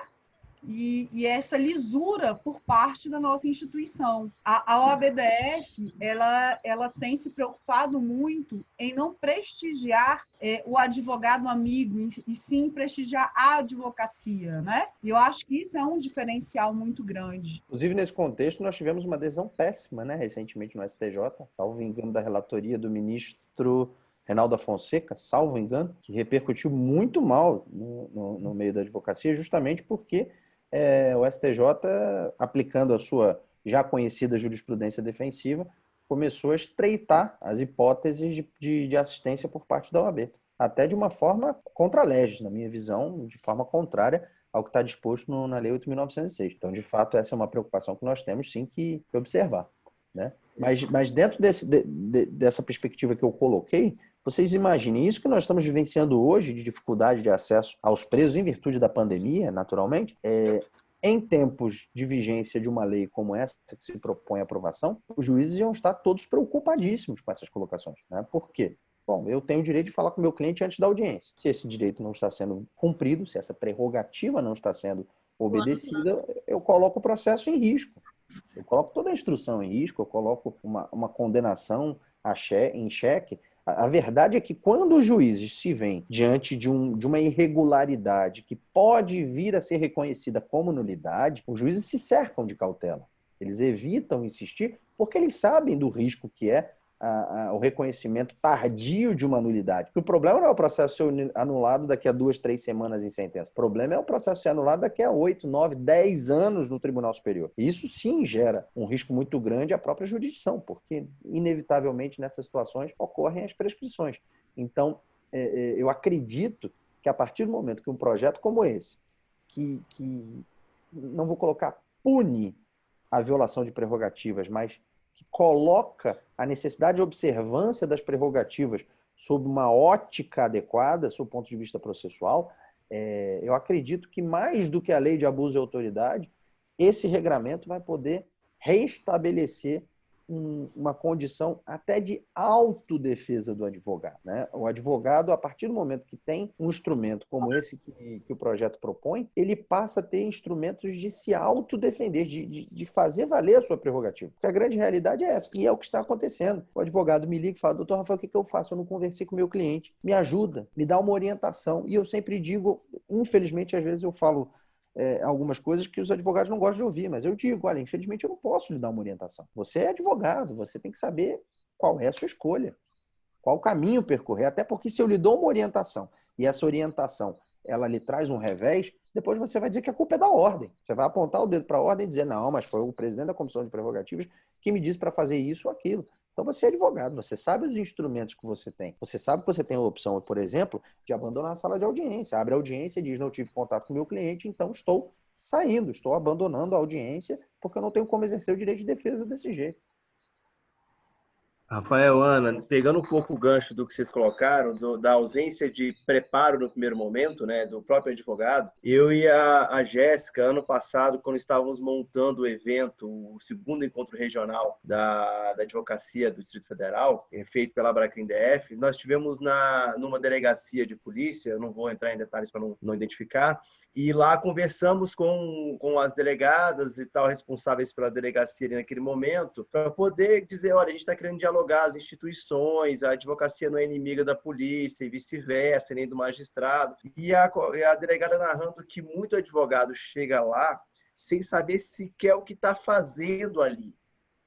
Speaker 4: e essa lisura por parte da nossa instituição. A OABDF, ela tem se preocupado muito em não prestigiar o advogado amigo, e sim prestigiar a advocacia, né? E eu acho que isso é um diferencial muito grande.
Speaker 3: Inclusive, nesse contexto, nós tivemos uma decisão péssima, né, recentemente no STJ, salvo engano, da relatoria do ministro Reinaldo Fonseca, salvo engano, que repercutiu muito mal no meio da advocacia, justamente porque o STJ, aplicando a sua já conhecida jurisprudência defensiva, começou a estreitar as hipóteses de assistência por parte da OAB, até de uma forma contra a legis, na minha visão, de forma contrária ao que está disposto na Lei 8.906. Então, de fato, essa é uma preocupação que nós temos, sim, que observar, né? Mas dentro dessa perspectiva que eu coloquei, vocês imaginem, isso que nós estamos vivenciando hoje, de dificuldade de acesso aos presos em virtude da pandemia, naturalmente, em tempos de vigência de uma lei como essa, que se propõe a aprovação, os juízes iam estar todos preocupadíssimos com essas colocações, né? Por quê? Bom, eu tenho o direito de falar com o meu cliente antes da audiência. Se esse direito não está sendo cumprido, se essa prerrogativa não está sendo obedecida, eu coloco o processo em risco. Eu coloco toda a instrução em risco, eu coloco uma condenação em xeque. A verdade é que quando os juízes se veem diante de uma irregularidade que pode vir a ser reconhecida como nulidade, os juízes se cercam de cautela. Eles evitam insistir porque eles sabem do risco que é o reconhecimento tardio de uma nulidade. Porque o problema não é o processo ser anulado daqui a 2, 3 semanas em sentença. O problema é o processo ser anulado daqui a 8, 9, 10 anos no Tribunal Superior. E isso sim gera um risco muito grande à própria jurisdição, porque inevitavelmente nessas situações ocorrem as prescrições. Então, eu acredito que a partir do momento que um projeto como esse, que não vou colocar pune a violação de prerrogativas, mas que coloca a necessidade de observância das prerrogativas sob uma ótica adequada, sob o ponto de vista processual, eu acredito que mais do que a lei de abuso de autoridade, esse regramento vai poder restabelecer uma condição até de autodefesa do advogado, né? O advogado, a partir do momento que tem um instrumento como esse que o projeto propõe, ele passa a ter instrumentos de se autodefender, de fazer valer a sua prerrogativa. Porque a grande realidade é essa, e é o que está acontecendo. O advogado me liga e fala: doutor Rafael, o que eu faço? Eu não conversei com o meu cliente. Me ajuda, me dá uma orientação. E eu sempre digo, infelizmente, às vezes eu falo algumas coisas que os advogados não gostam de ouvir, mas eu digo: olha, infelizmente eu não posso lhe dar uma orientação. Você é advogado, você tem que saber qual é a sua escolha, qual caminho percorrer, até porque se eu lhe dou uma orientação e essa orientação ela lhe traz um revés, depois você vai dizer que a culpa é da ordem. Você vai apontar o dedo para a ordem e dizer: não, mas foi o presidente da Comissão de Prerrogativas que me disse para fazer isso ou aquilo. Então você é advogado, você sabe os instrumentos que você tem. Você sabe que você tem a opção, por exemplo, de abandonar a sala de audiência. Abre a audiência e diz: não tive contato com o meu cliente, então estou saindo, estou abandonando a audiência porque eu não tenho como exercer o direito de defesa desse jeito.
Speaker 5: Rafael, Ana, pegando um pouco o gancho do que vocês colocaram, da ausência de preparo no primeiro momento, né, do próprio advogado, eu e a Jéssica, ano passado, quando estávamos montando o evento, o segundo encontro regional da advocacia do Distrito Federal, feito pela Abracrim DF, nós tivemos numa delegacia de polícia, eu não vou entrar em detalhes para não identificar, e lá conversamos com as delegadas e tal, responsáveis pela delegacia ali naquele momento, para poder dizer: olha, a gente está querendo dialogar as instituições, a advocacia não é inimiga da polícia e vice-versa, nem do magistrado. E a delegada narrando que muito advogado chega lá sem saber sequer o que está fazendo ali,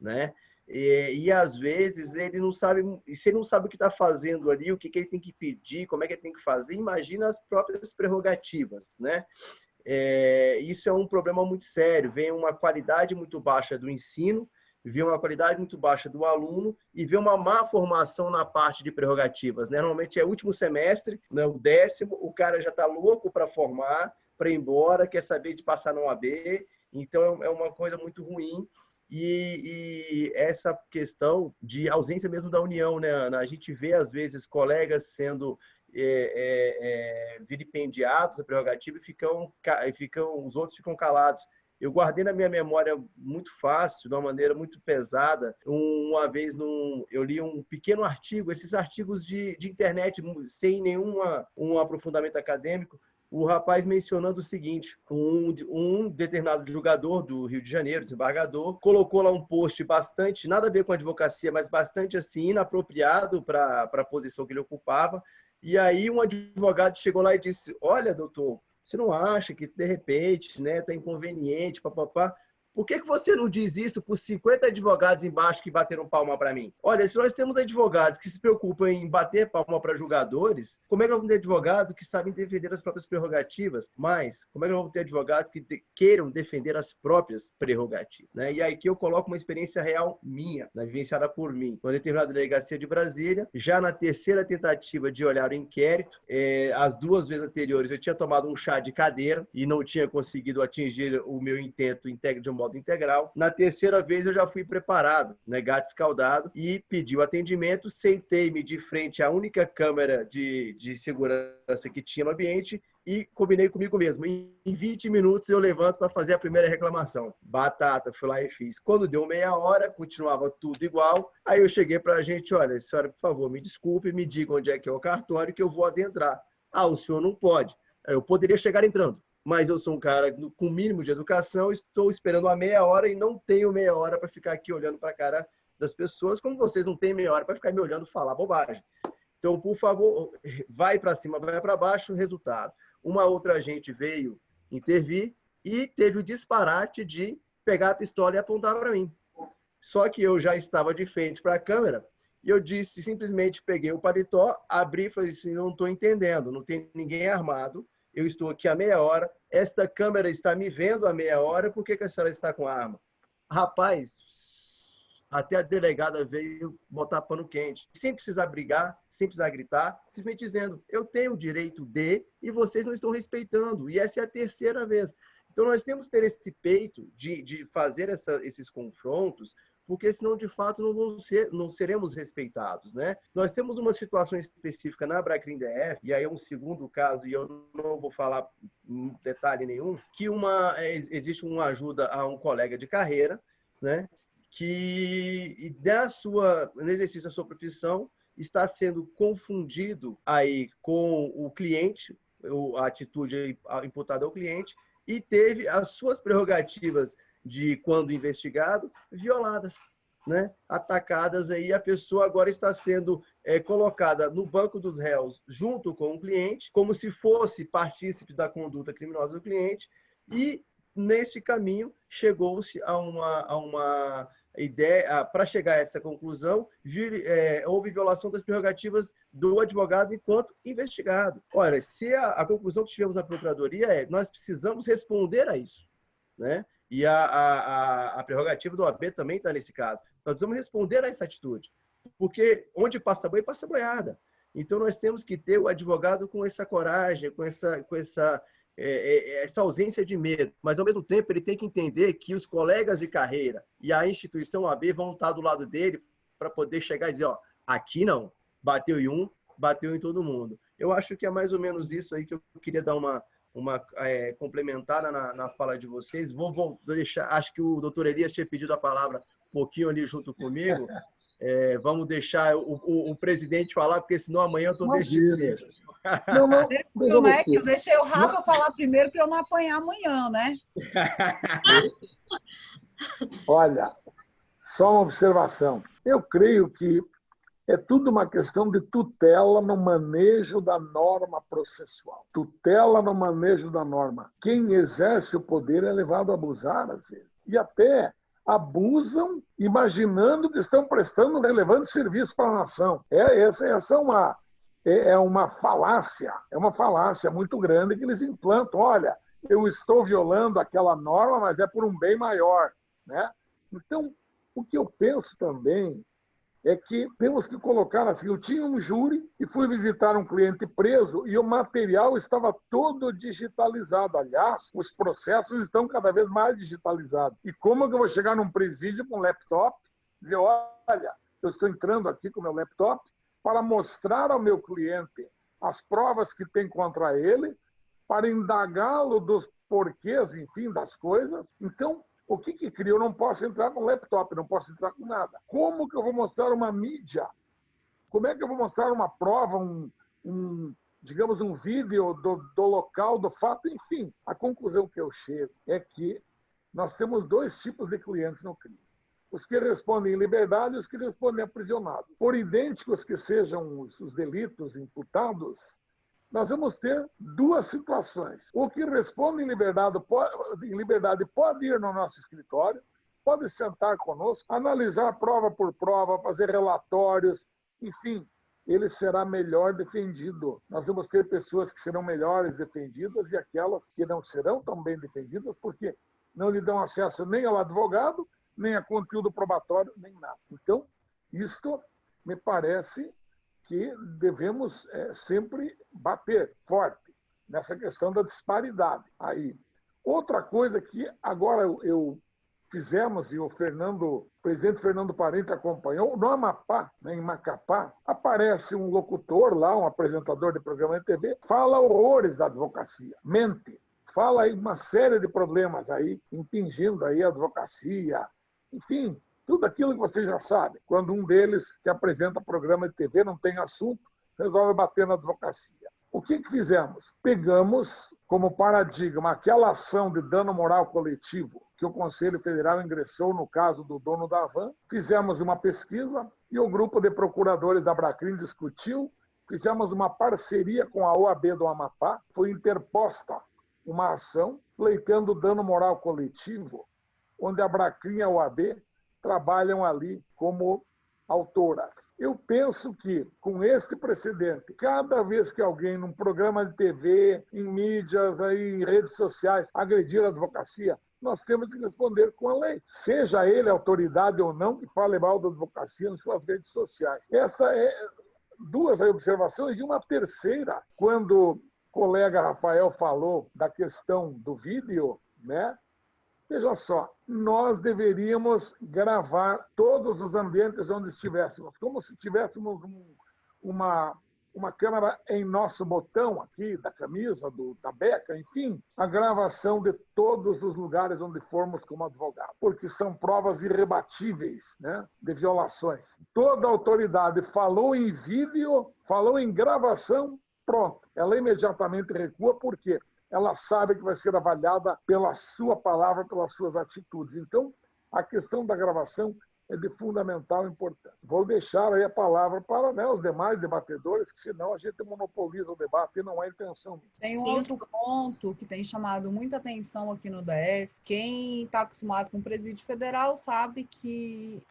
Speaker 5: né? E às vezes ele não sabe, e se ele não sabe o que está fazendo ali, o que ele tem que pedir, como é que ele tem que fazer, imagina as próprias prerrogativas, né? Isso é um problema muito sério. Vem uma qualidade muito baixa do ensino, vê uma qualidade muito baixa do aluno e vê uma má formação na parte de prerrogativas, né? Normalmente é o último semestre, né? O 10º, o cara já está louco para formar, para ir embora, quer saber de passar na OAB, então é uma coisa muito ruim. E essa questão de ausência mesmo da união, né, Ana? A gente vê, às vezes, colegas sendo vilipendiados a prerrogativa e os outros ficam calados. Eu guardei na minha memória muito fácil, de uma maneira muito pesada. Uma vez eu li um pequeno artigo, esses artigos de internet, sem nenhum aprofundamento acadêmico, o rapaz mencionando o seguinte: um determinado julgador do Rio de Janeiro, desembargador, colocou lá um post bastante, nada a ver com a advocacia, mas bastante assim, inapropriado para a posição que ele ocupava. E aí um advogado chegou lá e disse: olha, doutor, você não acha que de repente, né, está inconveniente, papapá? Por que você não diz isso para os 50 advogados embaixo que bateram palma para mim? Olha, se nós temos advogados que se preocupam em bater palma para julgadores, como é que nós vamos ter advogados que sabem defender as próprias prerrogativas? Mas, como é que nós vamos ter advogados que queiram defender as próprias prerrogativas? Né? E aí que eu coloco uma experiência real minha, né, vivenciada por mim. Uma determinada delegacia de Brasília, já na terceira tentativa de olhar o inquérito, as 2 vezes anteriores eu tinha tomado um chá de cadeira e não tinha conseguido atingir o meu intento de um modo integral. Na terceira vez eu já fui preparado, né, gato escaldado, e pedi o atendimento, sentei-me de frente à única câmera de segurança que tinha no ambiente e combinei comigo mesmo. Em 20 minutos eu levanto para fazer a primeira reclamação. Batata, fui lá e fiz. Quando deu meia hora, continuava tudo igual. Aí eu cheguei para a gente: olha, senhora, por favor, me desculpe, me diga onde é que é o cartório que eu vou adentrar. Ah, o senhor não pode. Eu poderia chegar entrando, mas eu sou um cara com mínimo de educação, estou esperando uma meia hora e não tenho meia hora para ficar aqui olhando para a cara das pessoas, como vocês não têm meia hora para ficar me olhando falar bobagem. Então, por favor, vai para cima, vai para baixo, resultado. Uma outra agente veio intervir e teve o disparate de pegar a pistola e apontar para mim. Só que eu já estava de frente para a câmera e eu disse, simplesmente peguei o paletó, abri e falei assim: não estou entendendo, não tem ninguém armado. Eu estou aqui há meia hora, esta câmera está me vendo há meia hora, por que a senhora está com a arma? Rapaz, até a delegada veio botar pano quente, sem precisar brigar, sem precisar gritar, simplesmente dizendo: eu tenho o direito de, e vocês não estão respeitando, e essa é a terceira vez. Então nós temos que ter esse peito de fazer esses confrontos, porque senão, de fato, não seremos respeitados, né? Nós temos uma situação específica na Abracrim DF, e aí é um segundo caso, e eu não vou falar em detalhe nenhum, que existe uma ajuda a um colega de carreira, né? Que no exercício da sua profissão está sendo confundido aí com o cliente, a atitude imputada ao cliente, e teve as suas prerrogativas de quando investigado, violadas, né? Atacadas aí, a pessoa agora está sendo colocada no banco dos réus junto com o cliente, como se fosse partícipe da conduta criminosa do cliente, e nesse caminho chegou-se a uma ideia, para chegar a essa conclusão, houve violação das prerrogativas do advogado enquanto investigado. Olha, se a conclusão que tivemos na Procuradoria nós precisamos responder a isso, né? E a prerrogativa do OAB também está nesse caso. Nós precisamos responder a essa atitude, porque onde passa boi, passa boiada. Então, nós temos que ter o advogado com essa coragem, com essa ausência de medo. Mas, ao mesmo tempo, ele tem que entender que os colegas de carreira e a instituição OAB vão estar do lado dele para poder chegar e dizer: ó, aqui não, bateu em um, bateu em todo mundo. Eu acho que é mais ou menos isso aí que eu queria dar uma complementada na fala de vocês. Vou deixar, acho que o doutor Elias tinha pedido a palavra um pouquinho ali junto comigo. Vamos deixar o presidente falar, porque senão amanhã eu estou deixando ele.
Speaker 4: Eu deixei o Rafa falar primeiro para eu não apanhar amanhã, né?
Speaker 2: Olha, só uma observação. Eu creio que é tudo uma questão de tutela no manejo da norma processual. Tutela no manejo da norma. Quem exerce o poder é levado a abusar, às vezes. E até abusam imaginando que estão prestando um relevante serviço para a nação. Essa é uma falácia muito grande que eles implantam. Olha, eu estou violando aquela norma, mas é por um bem maior, né? Então, o que eu penso também é que temos que colocar assim: eu tinha um júri e fui visitar um cliente preso e o material estava todo digitalizado. Aliás, os processos estão cada vez mais digitalizados. E como que eu vou chegar num presídio com um laptop e dizer: olha, eu estou entrando aqui com o meu laptop para mostrar ao meu cliente as provas que tem contra ele, para indagá-lo dos porquês, enfim, das coisas. Então, o que cria? Eu não posso entrar com laptop, não posso entrar com nada. Como que eu vou mostrar uma mídia? Como é que eu vou mostrar uma prova, digamos, um vídeo do local, do fato, enfim. A conclusão que eu chego é que nós temos dois tipos de clientes no crime. Os que respondem em liberdade e os que respondem aprisionados. Por idênticos que sejam os delitos imputados, nós vamos ter duas situações. O que responde em liberdade pode ir no nosso escritório, pode sentar conosco, analisar prova por prova, fazer relatórios, enfim, ele será melhor defendido. Nós vamos ter pessoas que serão melhores defendidas e aquelas que não serão tão bem defendidas porque não lhe dão acesso nem ao advogado, nem a conteúdo probatório, nem nada. Então, isto me parece que devemos sempre bater forte nessa questão da disparidade. Aí, outra coisa que agora eu fizemos, e o presidente Fernando Parente acompanhou, no Amapá, em Macapá, aparece um locutor lá, um apresentador de programa de TV, fala horrores da advocacia, mente, fala aí uma série de problemas aí, impingindo aí a advocacia, enfim, tudo aquilo que você já sabe. Quando um deles, que apresenta programa de TV, não tem assunto, resolve bater na advocacia. O que fizemos? Pegamos como paradigma aquela ação de dano moral coletivo que o Conselho Federal ingressou no caso do dono da van, fizemos uma pesquisa e o grupo de procuradores da Bracrim discutiu, fizemos uma parceria com a OAB do Amapá, foi interposta uma ação pleiteando dano moral coletivo, onde a Bracrim e a OAB trabalham ali como autoras. Eu penso que, com este precedente, cada vez que alguém, num programa de TV, em mídias, aí, em redes sociais, agredir a advocacia, nós temos que responder com a lei. Seja ele autoridade ou não, que fale mal da advocacia nas suas redes sociais. Esta é duas observações e uma terceira. Quando o colega Rafael falou da questão do vídeo, né? Veja só, nós deveríamos gravar todos os ambientes onde estivéssemos, como se tivéssemos uma câmera em nosso botão aqui, da camisa, da beca, enfim, a gravação de todos os lugares onde formos como advogado, porque são provas irrebatíveis, né, de violações. Toda autoridade falou em vídeo, falou em gravação, pronto, ela imediatamente recua, por quê? Ela sabe que vai ser avaliada pela sua palavra, pelas suas atitudes. Então, a questão da gravação é de fundamental importância. Vou deixar aí a palavra para, né, os demais debatedores, que senão a gente monopoliza o debate e não é intenção.
Speaker 4: Tem um outro ponto que tem chamado muita atenção aqui no DF. Quem está acostumado com o presídio federal sabe que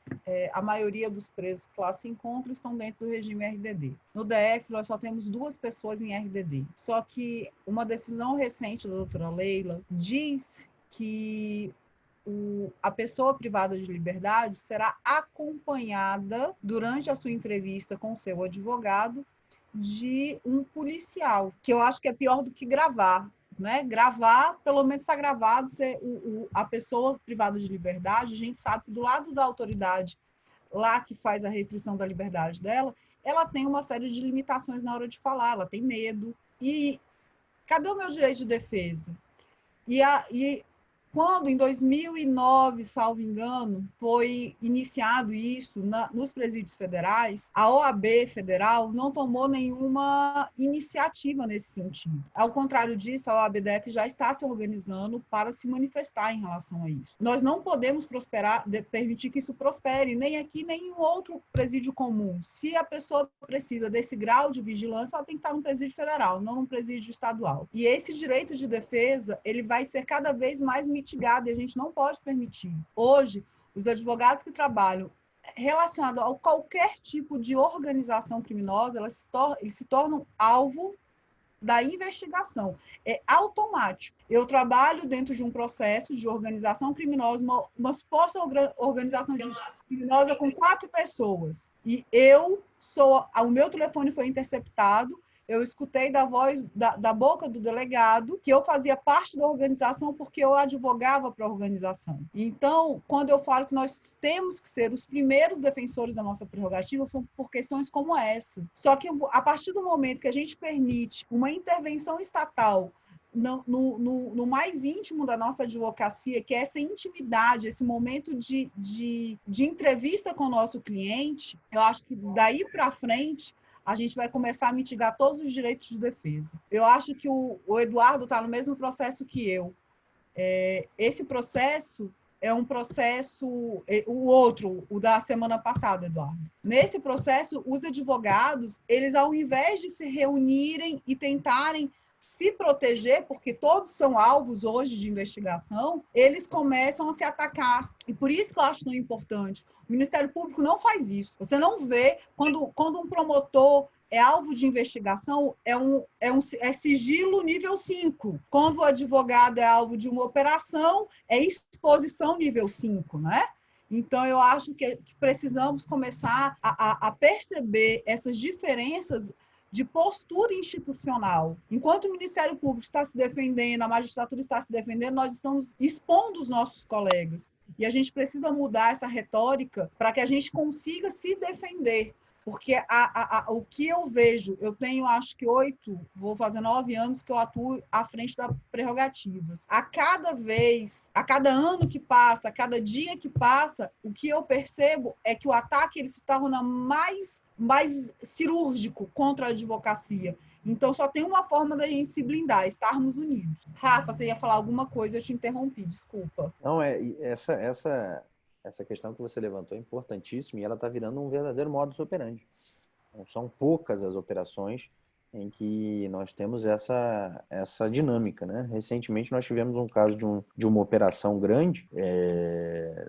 Speaker 4: a maioria dos presos que lá se encontram estão dentro do regime RDD. No DF, nós só temos 2 pessoas em RDD. Só que uma decisão recente da doutora Leila diz que a pessoa privada de liberdade será acompanhada durante a sua entrevista com o seu advogado de um policial, que eu acho que é pior do que gravar, né? Gravar, pelo menos está gravado, a pessoa privada de liberdade, a gente sabe que do lado da autoridade lá que faz a restrição da liberdade dela, ela tem uma série de limitações na hora de falar, ela tem medo. E cadê o meu direito de defesa? E quando, em 2009, salvo engano, foi iniciado isso nos presídios federais, a OAB federal não tomou nenhuma iniciativa nesse sentido. Ao contrário disso, a OAB-DF já está se organizando para se manifestar em relação a isso. Nós não podemos permitir que isso prospere, nem aqui, nem em outro presídio comum. Se a pessoa precisa desse grau de vigilância, ela tem que estar no presídio federal, não no presídio estadual. E esse direito de defesa, ele vai ser cada vez mais mitigado e a gente não pode permitir. Hoje, os advogados que trabalham relacionado a qualquer tipo de organização criminosa, eles se tornam alvo da investigação. É automático. Eu trabalho dentro de um processo de organização criminosa, uma suposta organização criminosa com 4 pessoas. E o meu telefone foi interceptado, eu escutei da voz, da boca do delegado, que eu fazia parte da organização porque eu advogava para a organização. Então, quando eu falo que nós temos que ser os primeiros defensores da nossa prerrogativa, são por questões como essa. Só que, a partir do momento que a gente permite uma intervenção estatal no mais íntimo da nossa advocacia, que é essa intimidade, esse momento de entrevista com o nosso cliente, eu acho que daí para frente, a gente vai começar a mitigar todos os direitos de defesa. Eu acho que o Eduardo está no mesmo processo que eu. Esse processo é um processo, o outro, o da semana passada, Eduardo. Nesse processo, os advogados, eles, ao invés de se reunirem e tentarem se proteger, porque todos são alvos hoje de investigação, eles começam a se atacar. E por isso que eu acho tão importante. O Ministério Público não faz isso. Você não vê, quando um promotor é alvo de investigação, é sigilo nível 5. Quando o advogado é alvo de uma operação, é exposição nível 5, né? Então, eu acho que precisamos começar a perceber essas diferenças de postura institucional. Enquanto o Ministério Público está se defendendo, a magistratura está se defendendo, nós estamos expondo os nossos colegas. E a gente precisa mudar essa retórica para que a gente consiga se defender. Porque o que eu vejo, eu tenho acho que 9 anos que eu atuo à frente das prerrogativas. A cada ano que passa, a cada dia que passa, o que eu percebo é que o ataque ele se torna mais cirúrgico contra a advocacia. Então, só tem uma forma da gente se blindar, estarmos unidos. Rafa, você ia falar alguma coisa, eu te interrompi, desculpa.
Speaker 3: Não, essa questão que você levantou é importantíssima e ela está virando um verdadeiro modus operandi. Não são poucas as operações em que nós temos essa dinâmica, né? Recentemente nós tivemos um caso de uma operação grande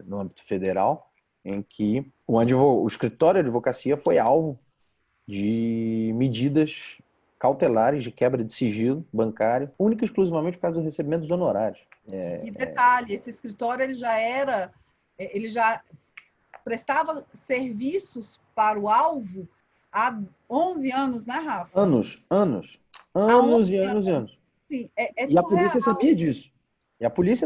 Speaker 3: no âmbito federal, em que o escritório de advocacia foi alvo de medidas cautelares de quebra de sigilo bancário, única e exclusivamente por causa do recebimento dos honorários.
Speaker 4: E detalhe, esse escritório ele já prestava serviços para o alvo há 11 anos, né, Rafa?
Speaker 3: Anos.
Speaker 4: Sim,
Speaker 3: e a polícia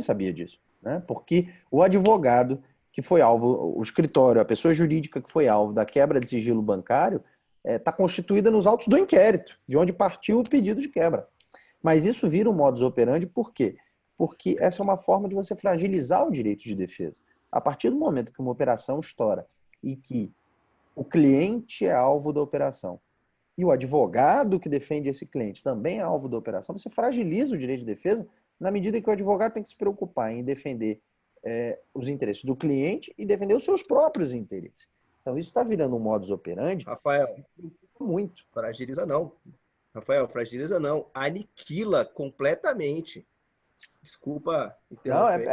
Speaker 3: sabia disso. Né? Porque o advogado que foi alvo, o escritório, a pessoa jurídica que foi alvo da quebra de sigilo bancário, está constituída nos autos do inquérito, de onde partiu o pedido de quebra. Mas isso vira um modus operandi por quê? Porque essa é uma forma de você fragilizar o direito de defesa. A partir do momento que uma operação estoura e que o cliente é alvo da operação e o advogado que defende esse cliente também é alvo da operação, você fragiliza o direito de defesa na medida que o advogado tem que se preocupar em defender os interesses do cliente e defender os seus próprios interesses. Então, isso está virando um modus operandi.
Speaker 5: Rafael,
Speaker 3: muito.
Speaker 5: Fragiliza não. Rafael, fragiliza não. Aniquila completamente. Desculpa interromper.
Speaker 3: Não,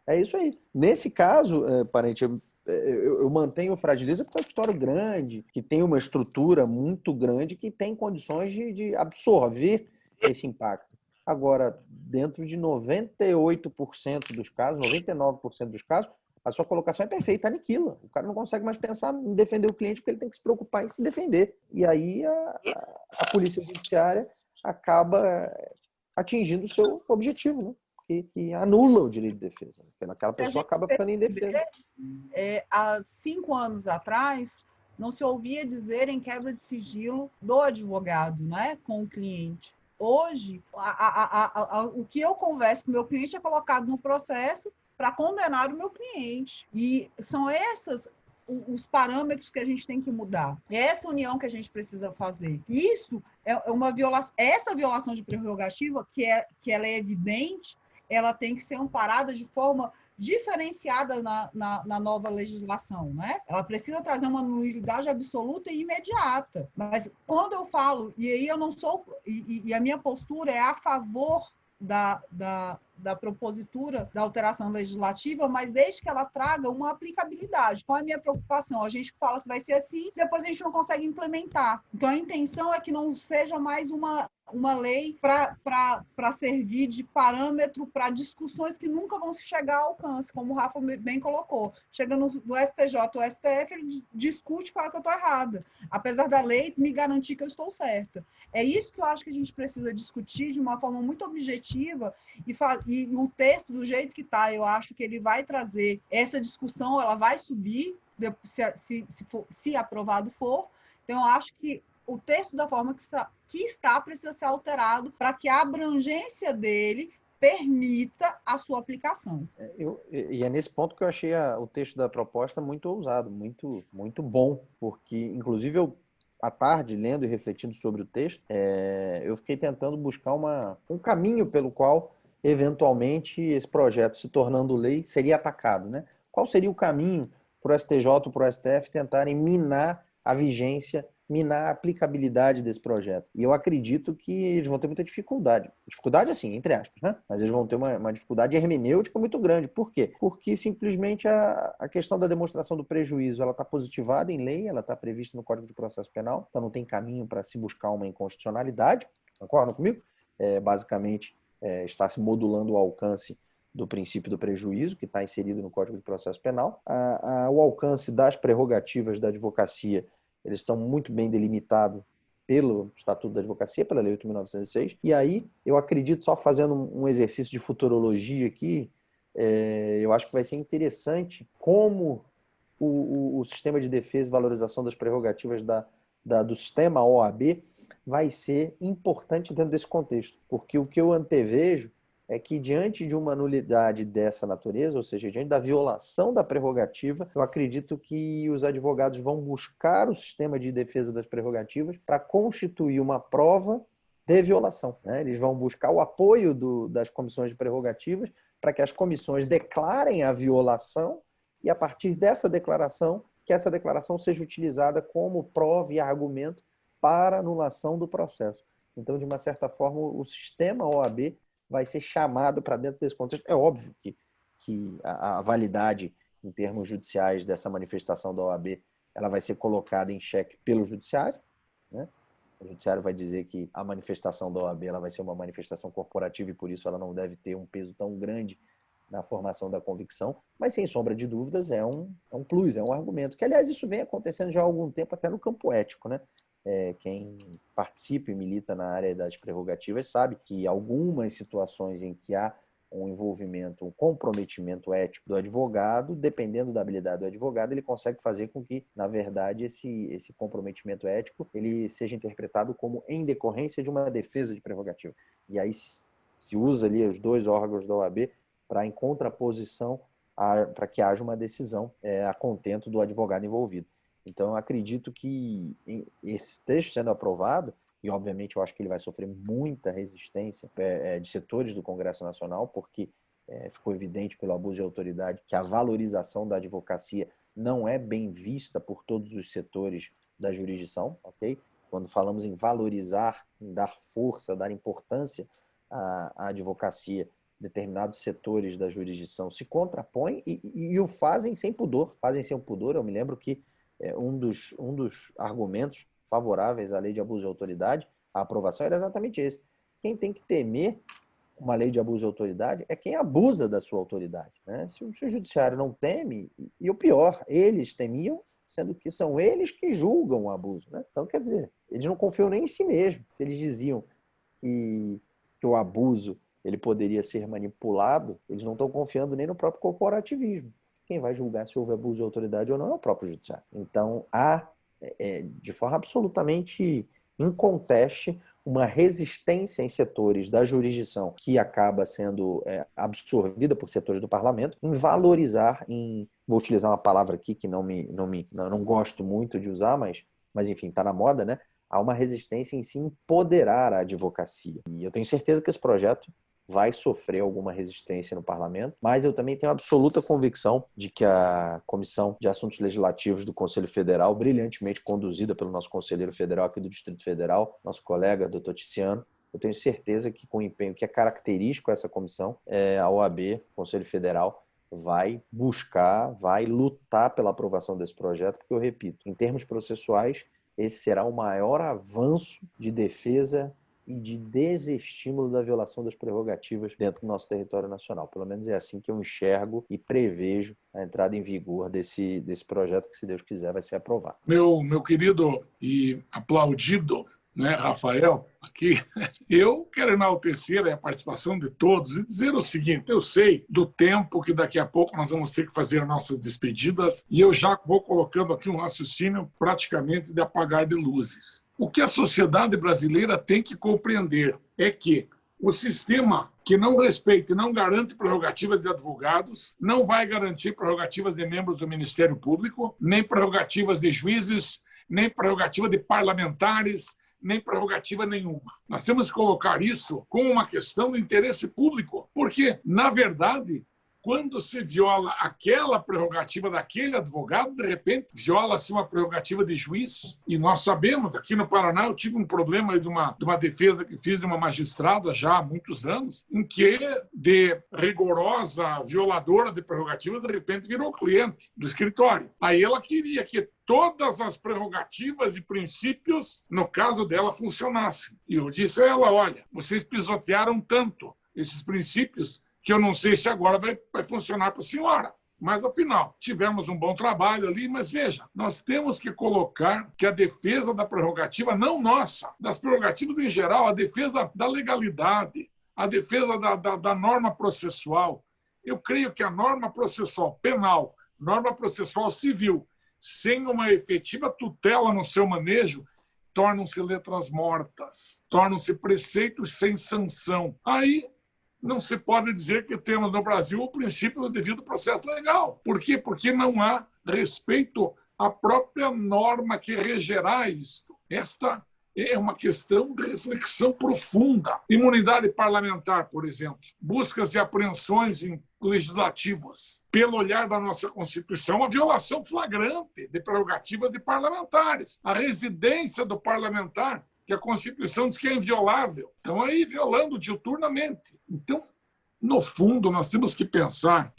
Speaker 3: é isso aí. Nesse caso, parente, eu mantenho o fragiliza porque é um escritório grande, que tem uma estrutura muito grande, que tem condições de absorver esse impacto. Agora, dentro de 98% dos casos, 99% dos casos, a sua colocação é perfeita, aniquila. O cara não consegue mais pensar em defender o cliente porque ele tem que se preocupar em se defender. E aí a polícia judiciária acaba atingindo o seu objetivo, né? Que anula o direito de defesa. Aquela pessoa acaba ficando indefesa.
Speaker 4: Há 5 anos atrás, não se ouvia dizer em quebra de sigilo do advogado, né, com o cliente. Hoje, o que eu converso com o meu cliente é colocado no processo para condenar o meu cliente. E são esses os parâmetros que a gente tem que mudar. É essa união que a gente precisa fazer. Isso é uma violação. Essa violação de prerrogativa, que ela é evidente, ela tem que ser amparada de forma diferenciada na nova legislação, né? Ela precisa trazer uma nulidade absoluta e imediata. Mas quando eu falo, e aí eu não sou, e a minha postura é a favor da propositura da alteração legislativa, mas desde que ela traga uma aplicabilidade. Qual é a minha preocupação? A gente fala que vai ser assim, depois a gente não consegue implementar. Então, a intenção é que não seja mais uma lei para servir de parâmetro para discussões que nunca vão se chegar ao alcance, como o Rafa bem colocou. Chega no STJ ou STF, ele discute e fala que eu estou errada, apesar da lei me garantir que eu estou certa. É isso que eu acho que a gente precisa discutir de uma forma muito objetiva e o texto, do jeito que está, eu acho que ele vai trazer essa discussão, ela vai subir, se aprovado for. Então, eu acho que o texto da forma que está precisa ser alterado para que a abrangência dele permita a sua aplicação.
Speaker 3: E é nesse ponto que eu achei o texto da proposta muito ousado, muito, muito bom, porque, inclusive, à tarde, lendo e refletindo sobre o texto, eu fiquei tentando buscar um caminho pelo qual, eventualmente, esse projeto, se tornando lei, seria atacado, né? Qual seria o caminho para o STJ ou para o STF tentarem minar a vigência, minar a aplicabilidade desse projeto? E eu acredito que eles vão ter muita dificuldade. Dificuldade, assim, entre aspas, né? Mas eles vão ter uma dificuldade hermenêutica muito grande. Por quê? Porque simplesmente a questão da demonstração do prejuízo, ela está positivada em lei, ela está prevista no Código de Processo Penal, então não tem caminho para se buscar uma inconstitucionalidade. Concordam comigo? Basicamente, está se modulando o alcance do princípio do prejuízo, que está inserido no Código de Processo Penal. O alcance das prerrogativas da advocacia, eles estão muito bem delimitados pelo Estatuto da Advocacia, pela Lei 8.906. E aí, eu acredito, só fazendo um exercício de futurologia aqui, eu acho que vai ser interessante como o sistema de defesa e valorização das prerrogativas do sistema OAB vai ser importante dentro desse contexto. Porque o que eu antevejo é que, diante de uma nulidade dessa natureza, ou seja, diante da violação da prerrogativa, eu acredito que os advogados vão buscar o sistema de defesa das prerrogativas para constituir uma prova de violação, né? Eles vão buscar o apoio das comissões de prerrogativas para que as comissões declarem a violação e, a partir dessa declaração, que essa declaração seja utilizada como prova e argumento para anulação do processo. Então, de uma certa forma, o sistema OAB vai ser chamado para dentro desse contexto. É óbvio que a validade em termos judiciais dessa manifestação da OAB, ela vai ser colocada em xeque pelo judiciário, né? O judiciário vai dizer que a manifestação da OAB ela vai ser uma manifestação corporativa e por isso ela não deve ter um peso tão grande na formação da convicção, mas sem sombra de dúvidas é um plus, é um argumento, que aliás isso vem acontecendo já há algum tempo até no campo ético, né? Quem participa e milita na área das prerrogativas sabe que algumas situações em que há um envolvimento, um comprometimento ético do advogado, dependendo da habilidade do advogado, ele consegue fazer com que, na verdade, esse comprometimento ético ele seja interpretado como em decorrência de uma defesa de prerrogativa. E aí se usa ali os dois órgãos da OAB para, em contraposição, para que haja uma decisão a contento do advogado envolvido. Então, eu acredito que esse texto sendo aprovado, e obviamente eu acho que ele vai sofrer muita resistência de setores do Congresso Nacional, porque ficou evidente pelo abuso de autoridade que a valorização da advocacia não é bem vista por todos os setores da jurisdição, ok? Quando falamos em valorizar, em dar força, dar importância à advocacia, determinados setores da jurisdição se contrapõem e o fazem sem pudor. Fazem sem pudor. Eu me lembro que um dos argumentos favoráveis à lei de abuso de autoridade, a aprovação, era exatamente esse. Quem tem que temer uma lei de abuso de autoridade é quem abusa da sua autoridade, né? Se o judiciário não teme, e o pior, eles temiam, sendo que são eles que julgam o abuso, né? Então, quer dizer, eles não confiam nem em si mesmos. Se eles diziam que o abuso ele poderia ser manipulado, eles não estão confiando nem no próprio corporativismo. Quem vai julgar se houve abuso de autoridade ou não é o próprio judiciário. Então, há, de forma absolutamente inconteste, uma resistência em setores da jurisdição que acaba sendo absorvida por setores do parlamento em valorizar, vou utilizar uma palavra aqui que não gosto muito de usar, mas enfim, está na moda, né? Há uma resistência em se empoderar a advocacia. E eu tenho certeza que esse projeto vai sofrer alguma resistência no parlamento, mas eu também tenho absoluta convicção de que a Comissão de Assuntos Legislativos do Conselho Federal, brilhantemente conduzida pelo nosso conselheiro federal aqui do Distrito Federal, nosso colega, doutor Tiziano, eu tenho certeza que com o empenho que é característico essa comissão, a OAB, Conselho Federal, vai buscar, vai lutar pela aprovação desse projeto, porque eu repito, em termos processuais, esse será o maior avanço de defesa e de desestímulo da violação das prerrogativas dentro do nosso território nacional. Pelo menos é assim que eu enxergo e prevejo a entrada em vigor desse projeto que, se Deus quiser, vai ser aprovado.
Speaker 6: Meu querido e aplaudido, né, Rafael, aqui, eu quero enaltecer a participação de todos e dizer o seguinte: eu sei do tempo que daqui a pouco nós vamos ter que fazer nossas despedidas e eu já vou colocando aqui um raciocínio praticamente de apagar de luzes. O que a sociedade brasileira tem que compreender é que o sistema que não respeita e não garante prerrogativas de advogados não vai garantir prerrogativas de membros do Ministério Público, nem prerrogativas de juízes nem prerrogativa de parlamentares, nem prerrogativa nenhuma. Nós temos que colocar isso como uma questão de interesse público, porque, na verdade, quando se viola aquela prerrogativa daquele advogado, de repente viola-se uma prerrogativa de juiz. E nós sabemos, aqui no Paraná, eu tive um problema de uma defesa que fiz de uma magistrada já há muitos anos, em que, de rigorosa violadora de prerrogativas, de repente virou cliente do escritório. Aí ela queria que todas as prerrogativas e princípios, no caso dela, funcionassem. E eu disse a ela, olha, vocês pisotearam tanto esses princípios que eu não sei se agora vai funcionar para a senhora. Mas, afinal, tivemos um bom trabalho ali, mas veja, nós temos que colocar que a defesa da prerrogativa, não nossa, das prerrogativas em geral, a defesa da legalidade, a defesa da norma processual. Eu creio que a norma processual penal, norma processual civil, sem uma efetiva tutela no seu manejo, tornam-se letras mortas, tornam-se preceitos sem sanção. Aí, não se pode dizer que temos no Brasil o princípio do devido processo legal. Por quê? Porque não há respeito à própria norma que regerá isto. Esta é uma questão de reflexão profunda. Imunidade parlamentar, por exemplo. Buscas e apreensões legislativas. Pelo olhar da nossa Constituição, a violação flagrante de prerrogativas de parlamentares. A residência do parlamentar, que a Constituição diz que é inviolável. Estão aí violando diuturnamente. Então, no fundo, nós temos que pensar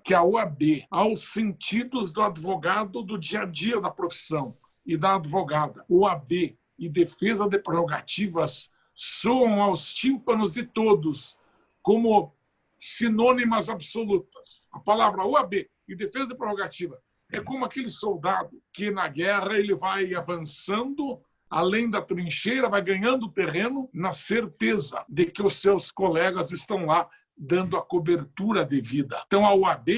Speaker 6: que a OAB, aos sentidos do advogado do dia a dia da profissão e da advogada, OAB e defesa de prerrogativas soam aos tímpanos de todos como sinônimas absolutas. A palavra OAB e defesa de prerrogativa é como aquele soldado que na guerra ele vai avançando além da trincheira, vai ganhando terreno na certeza de que os seus colegas estão lá dando a cobertura devida. Então, a OAB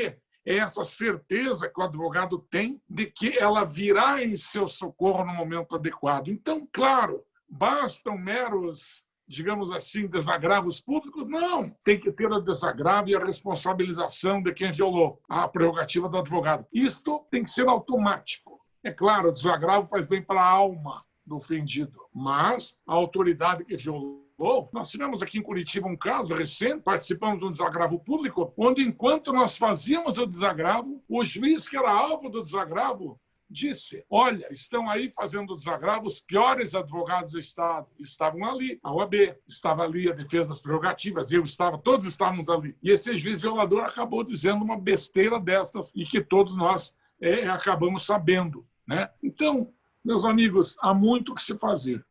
Speaker 6: é essa certeza que o advogado tem de que ela virá em seu socorro no momento adequado. Então, claro, bastam meros, digamos assim, desagravos públicos? Não. Tem que ter o desagravo e a responsabilização de quem violou a prerrogativa do advogado. Isto tem que ser automático. É claro, o desagravo faz bem para a alma do ofendido, mas a autoridade que violou. Nós tivemos aqui em Curitiba um caso recente, participamos de um desagravo público, onde enquanto nós fazíamos o desagravo, o juiz que era alvo do desagravo disse, olha, estão aí fazendo desagravo os piores advogados do Estado. Estavam ali, a OAB estava ali, a defesa das prerrogativas, eu estava, todos estávamos ali. E esse juiz violador acabou dizendo uma besteira destas e que todos nós acabamos sabendo, né? Então, meus amigos, há muito o que se fazer,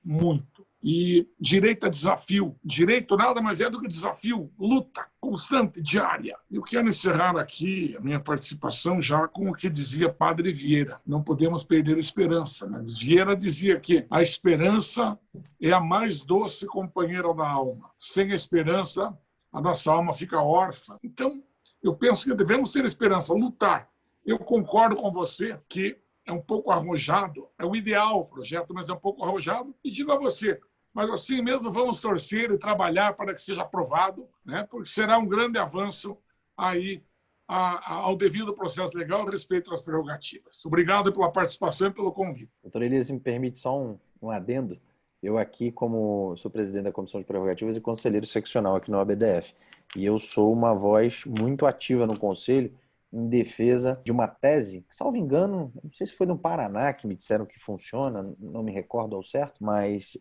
Speaker 6: muito. E direito é desafio. Direito nada mais é do que desafio, luta constante, diária. Eu quero encerrar aqui a minha participação já com o que dizia Padre Vieira. Não podemos perder a esperança. Né? Vieira dizia que a esperança é a mais doce companheira da alma. Sem a esperança, a nossa alma fica órfã. Então, eu penso que devemos ter esperança, lutar. Eu concordo com você que é um pouco arrojado, é o ideal o projeto, mas é um pouco arrojado. E digo a você, mas assim mesmo vamos torcer e trabalhar para que seja aprovado, né? Porque será um grande avanço aí ao devido processo legal a respeito das prerrogativas. Obrigado pela participação e pelo convite.
Speaker 3: Doutor Elias, me permite só um adendo. Eu aqui, como sou presidente da Comissão de Prerrogativas e conselheiro seccional aqui no ABDF, e eu sou uma voz muito ativa no Conselho em defesa de uma tese, que, salvo engano, não sei se foi no Paraná que me disseram que funciona, não me recordo ao certo, mas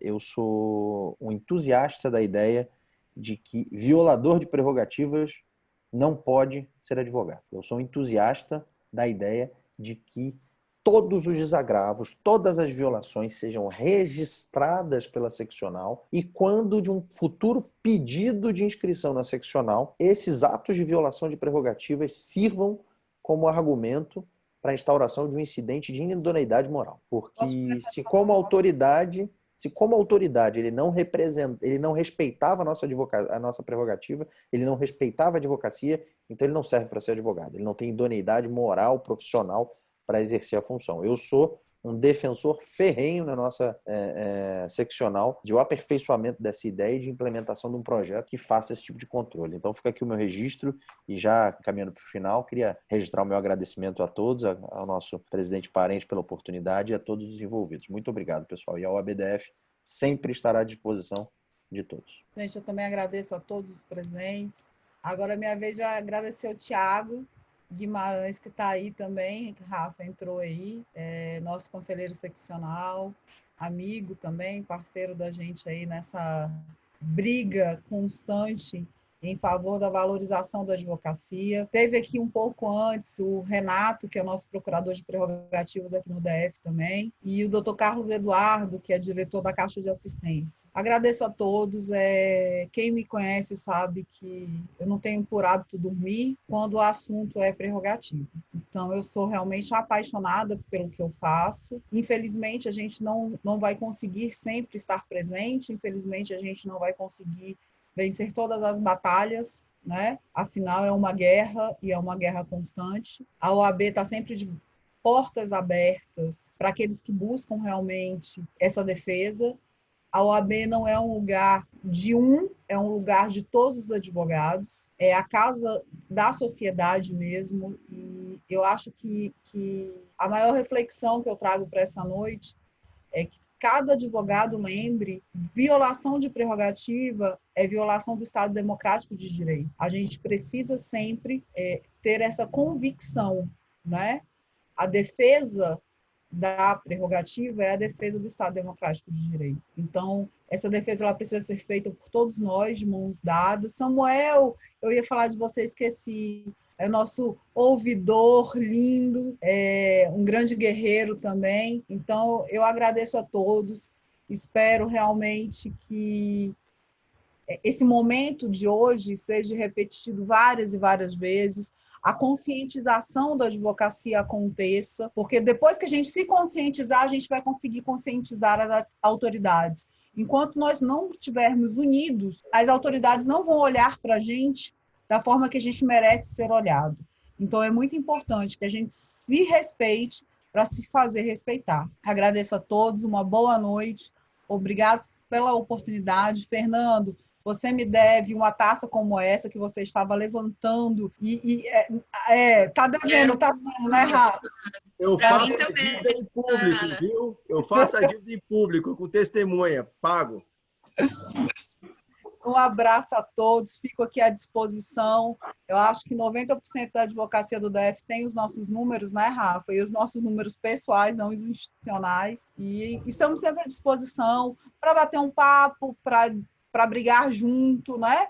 Speaker 3: eu sou um entusiasta da ideia de que violador de prerrogativas não pode ser advogado. Eu sou um entusiasta da ideia de que todos os desagravos, todas as violações sejam registradas pela seccional e quando de um futuro pedido de inscrição na seccional, esses atos de violação de prerrogativas sirvam como argumento para a instauração de um incidente de inidoneidade moral. Porque se como autoridade ele não respeitava a nossa prerrogativa, ele não respeitava a advocacia, então ele não serve para ser advogado. Ele não tem idoneidade moral, profissional, para exercer a função. Eu sou um defensor ferrenho na nossa seccional de o aperfeiçoamento dessa ideia e de implementação de um projeto que faça esse tipo de controle. Então fica aqui o meu registro e já caminhando para o final, queria registrar o meu agradecimento a todos, ao nosso presidente Parente pela oportunidade e a todos os envolvidos. Muito obrigado, pessoal. E a OABDF sempre estará à disposição de todos.
Speaker 4: Gente, eu também agradeço a todos os presentes. Agora é minha vez de agradecer ao Tiago Guimarães, que está aí também. Rafa entrou aí, nosso conselheiro seccional, amigo também, parceiro da gente aí nessa briga constante em favor da valorização da advocacia. Teve aqui um pouco antes o Renato, que é o nosso procurador de prerrogativas aqui no DF também, e o doutor Carlos Eduardo, que é diretor da Caixa de Assistência. Agradeço a todos. Quem me conhece sabe que eu não tenho por hábito dormir quando o assunto é prerrogativo. Então, eu sou realmente apaixonada pelo que eu faço. Infelizmente, a gente não vai conseguir sempre estar presente, infelizmente, a gente não vai conseguir vencer todas as batalhas, né? Afinal, é uma guerra e é uma guerra constante. A OAB está sempre de portas abertas para aqueles que buscam realmente essa defesa. A OAB não é um lugar é um lugar de todos os advogados, é a casa da sociedade mesmo, e eu acho que a maior reflexão que eu trago para essa noite é que cada advogado lembre, violação de prerrogativa é violação do Estado Democrático de Direito. A gente precisa sempre ter essa convicção, né? A defesa da prerrogativa é a defesa do Estado Democrático de Direito. Então, essa defesa ela precisa ser feita por todos nós, de mãos dadas. Samuel, eu ia falar de você, esqueci. É nosso ouvidor lindo, um grande guerreiro também. Então, eu agradeço a todos. Espero realmente que esse momento de hoje seja repetido várias e várias vezes, a conscientização da advocacia aconteça, porque depois que a gente se conscientizar, a gente vai conseguir conscientizar as autoridades. Enquanto nós não estivermos unidos, as autoridades não vão olhar para a gente da forma que a gente merece ser olhado. Então, é muito importante que a gente se respeite para se fazer respeitar. Agradeço a todos, uma boa noite, obrigado pela oportunidade. Fernando, você me deve uma taça como essa que você estava levantando tá devendo, né, Rafa?
Speaker 5: Eu faço a dívida em público, viu? Eu faço a dívida em público, com testemunha, pago.
Speaker 4: Um abraço a todos, fico aqui à disposição. Eu acho que 90% da advocacia do DF tem os nossos números, né, Rafa? E os nossos números pessoais, não os institucionais. E estamos sempre à disposição para bater um papo, para brigar junto, né?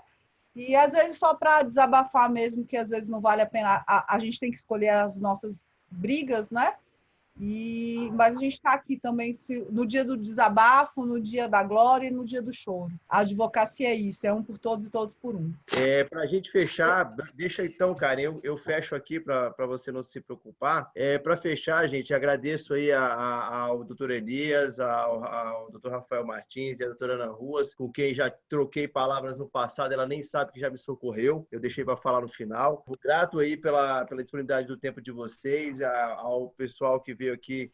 Speaker 4: E às vezes só para desabafar mesmo, que às vezes não vale a pena. A gente tem que escolher as nossas brigas, né? Mas a gente está aqui também no dia do desabafo, no dia da glória e no dia do choro. A advocacia é isso, é um por todos e todos por um.
Speaker 5: Para a gente fechar, deixa então, Karen, eu fecho aqui para você não se preocupar. Para fechar, gente, agradeço aí ao doutor Elias, ao doutor Rafael Martins e à doutora Ana Ruas, com quem já troquei palavras no passado, ela nem sabe que já me socorreu, eu deixei para falar no final. Grato aí pela disponibilidade do tempo de vocês, ao pessoal que veio aqui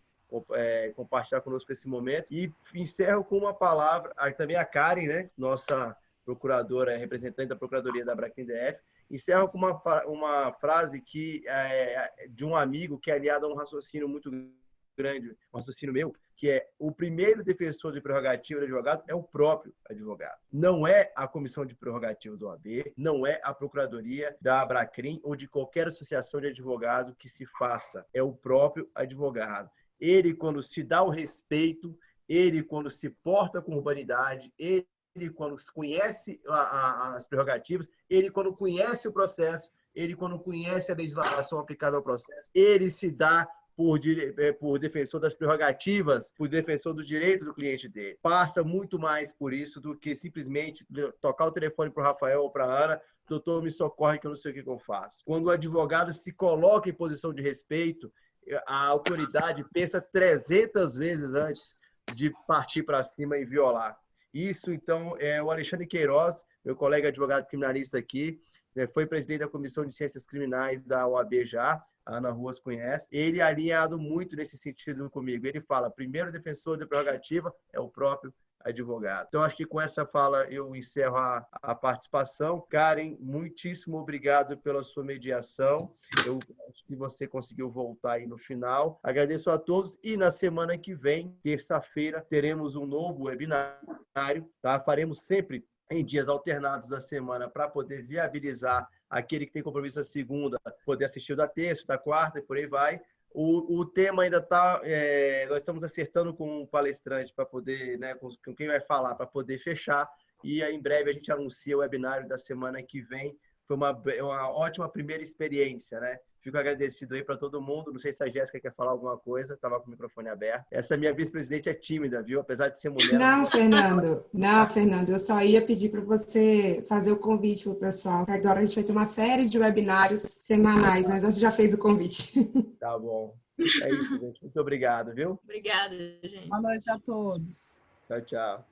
Speaker 5: compartilhar conosco esse momento. E encerro com uma palavra, também a Karen, né, nossa procuradora, representante da Procuradoria da Bracrim DF, encerro com uma frase de um amigo que é aliado a um raciocínio muito grande, um raciocínio meu, que é: o primeiro defensor de prerrogativa do advogado é o próprio advogado. Não é a Comissão de Prerrogativas do OAB, não é a Procuradoria da Bracrim ou de qualquer associação de advogado que se faça. É o próprio advogado. Ele, quando se dá o respeito, ele, quando se porta com urbanidade, ele, quando conhece as prerrogativas, ele, quando conhece o processo, ele, quando conhece a legislação aplicada ao processo, ele se dá por defensor das prerrogativas, por defensor dos direitos do cliente dele. Passa muito mais por isso do que simplesmente tocar o telefone para o Rafael ou para a Ana: doutor, me socorre que eu não sei o que eu faço. Quando o advogado se coloca em posição de respeito, a autoridade pensa 300 vezes antes de partir para cima e violar. Isso, então, é o Alexandre Queiroz, meu colega advogado criminalista aqui, foi presidente da Comissão de Ciências Criminais da OAB já, a Ana Ruas conhece, ele é alinhado muito nesse sentido comigo. Ele fala, primeiro defensor de prerrogativa é o próprio advogado. Então, acho que com essa fala eu encerro a participação. Karen, muitíssimo obrigado pela sua mediação. Eu acho que você conseguiu voltar aí no final. Agradeço a todos e na semana que vem, terça-feira, teremos um novo webinário, tá? Faremos sempre em dias alternados da semana para poder viabilizar aquele que tem compromisso na segunda, poder assistir o da terça, da quarta e por aí vai. O tema ainda está... nós estamos acertando com o palestrante para poder, né, com quem vai falar, para poder fechar. E em breve a gente anuncia o webinário da semana que vem. Foi uma ótima primeira experiência, né? Fico agradecido aí para todo mundo. Não sei se a Jéssica quer falar alguma coisa. Estava com o microfone aberto. Essa minha vice-presidente é tímida, viu? Apesar de ser mulher.
Speaker 7: Não, Fernando. Não, Fernando. Eu só ia pedir para você fazer o convite para o pessoal. Agora a gente vai ter uma série de webinários semanais, mas você já fez o convite.
Speaker 5: Tá bom. É isso, gente. Muito obrigado, viu?
Speaker 1: Obrigada, gente.
Speaker 4: Boa noite a todos.
Speaker 5: Tchau, tchau.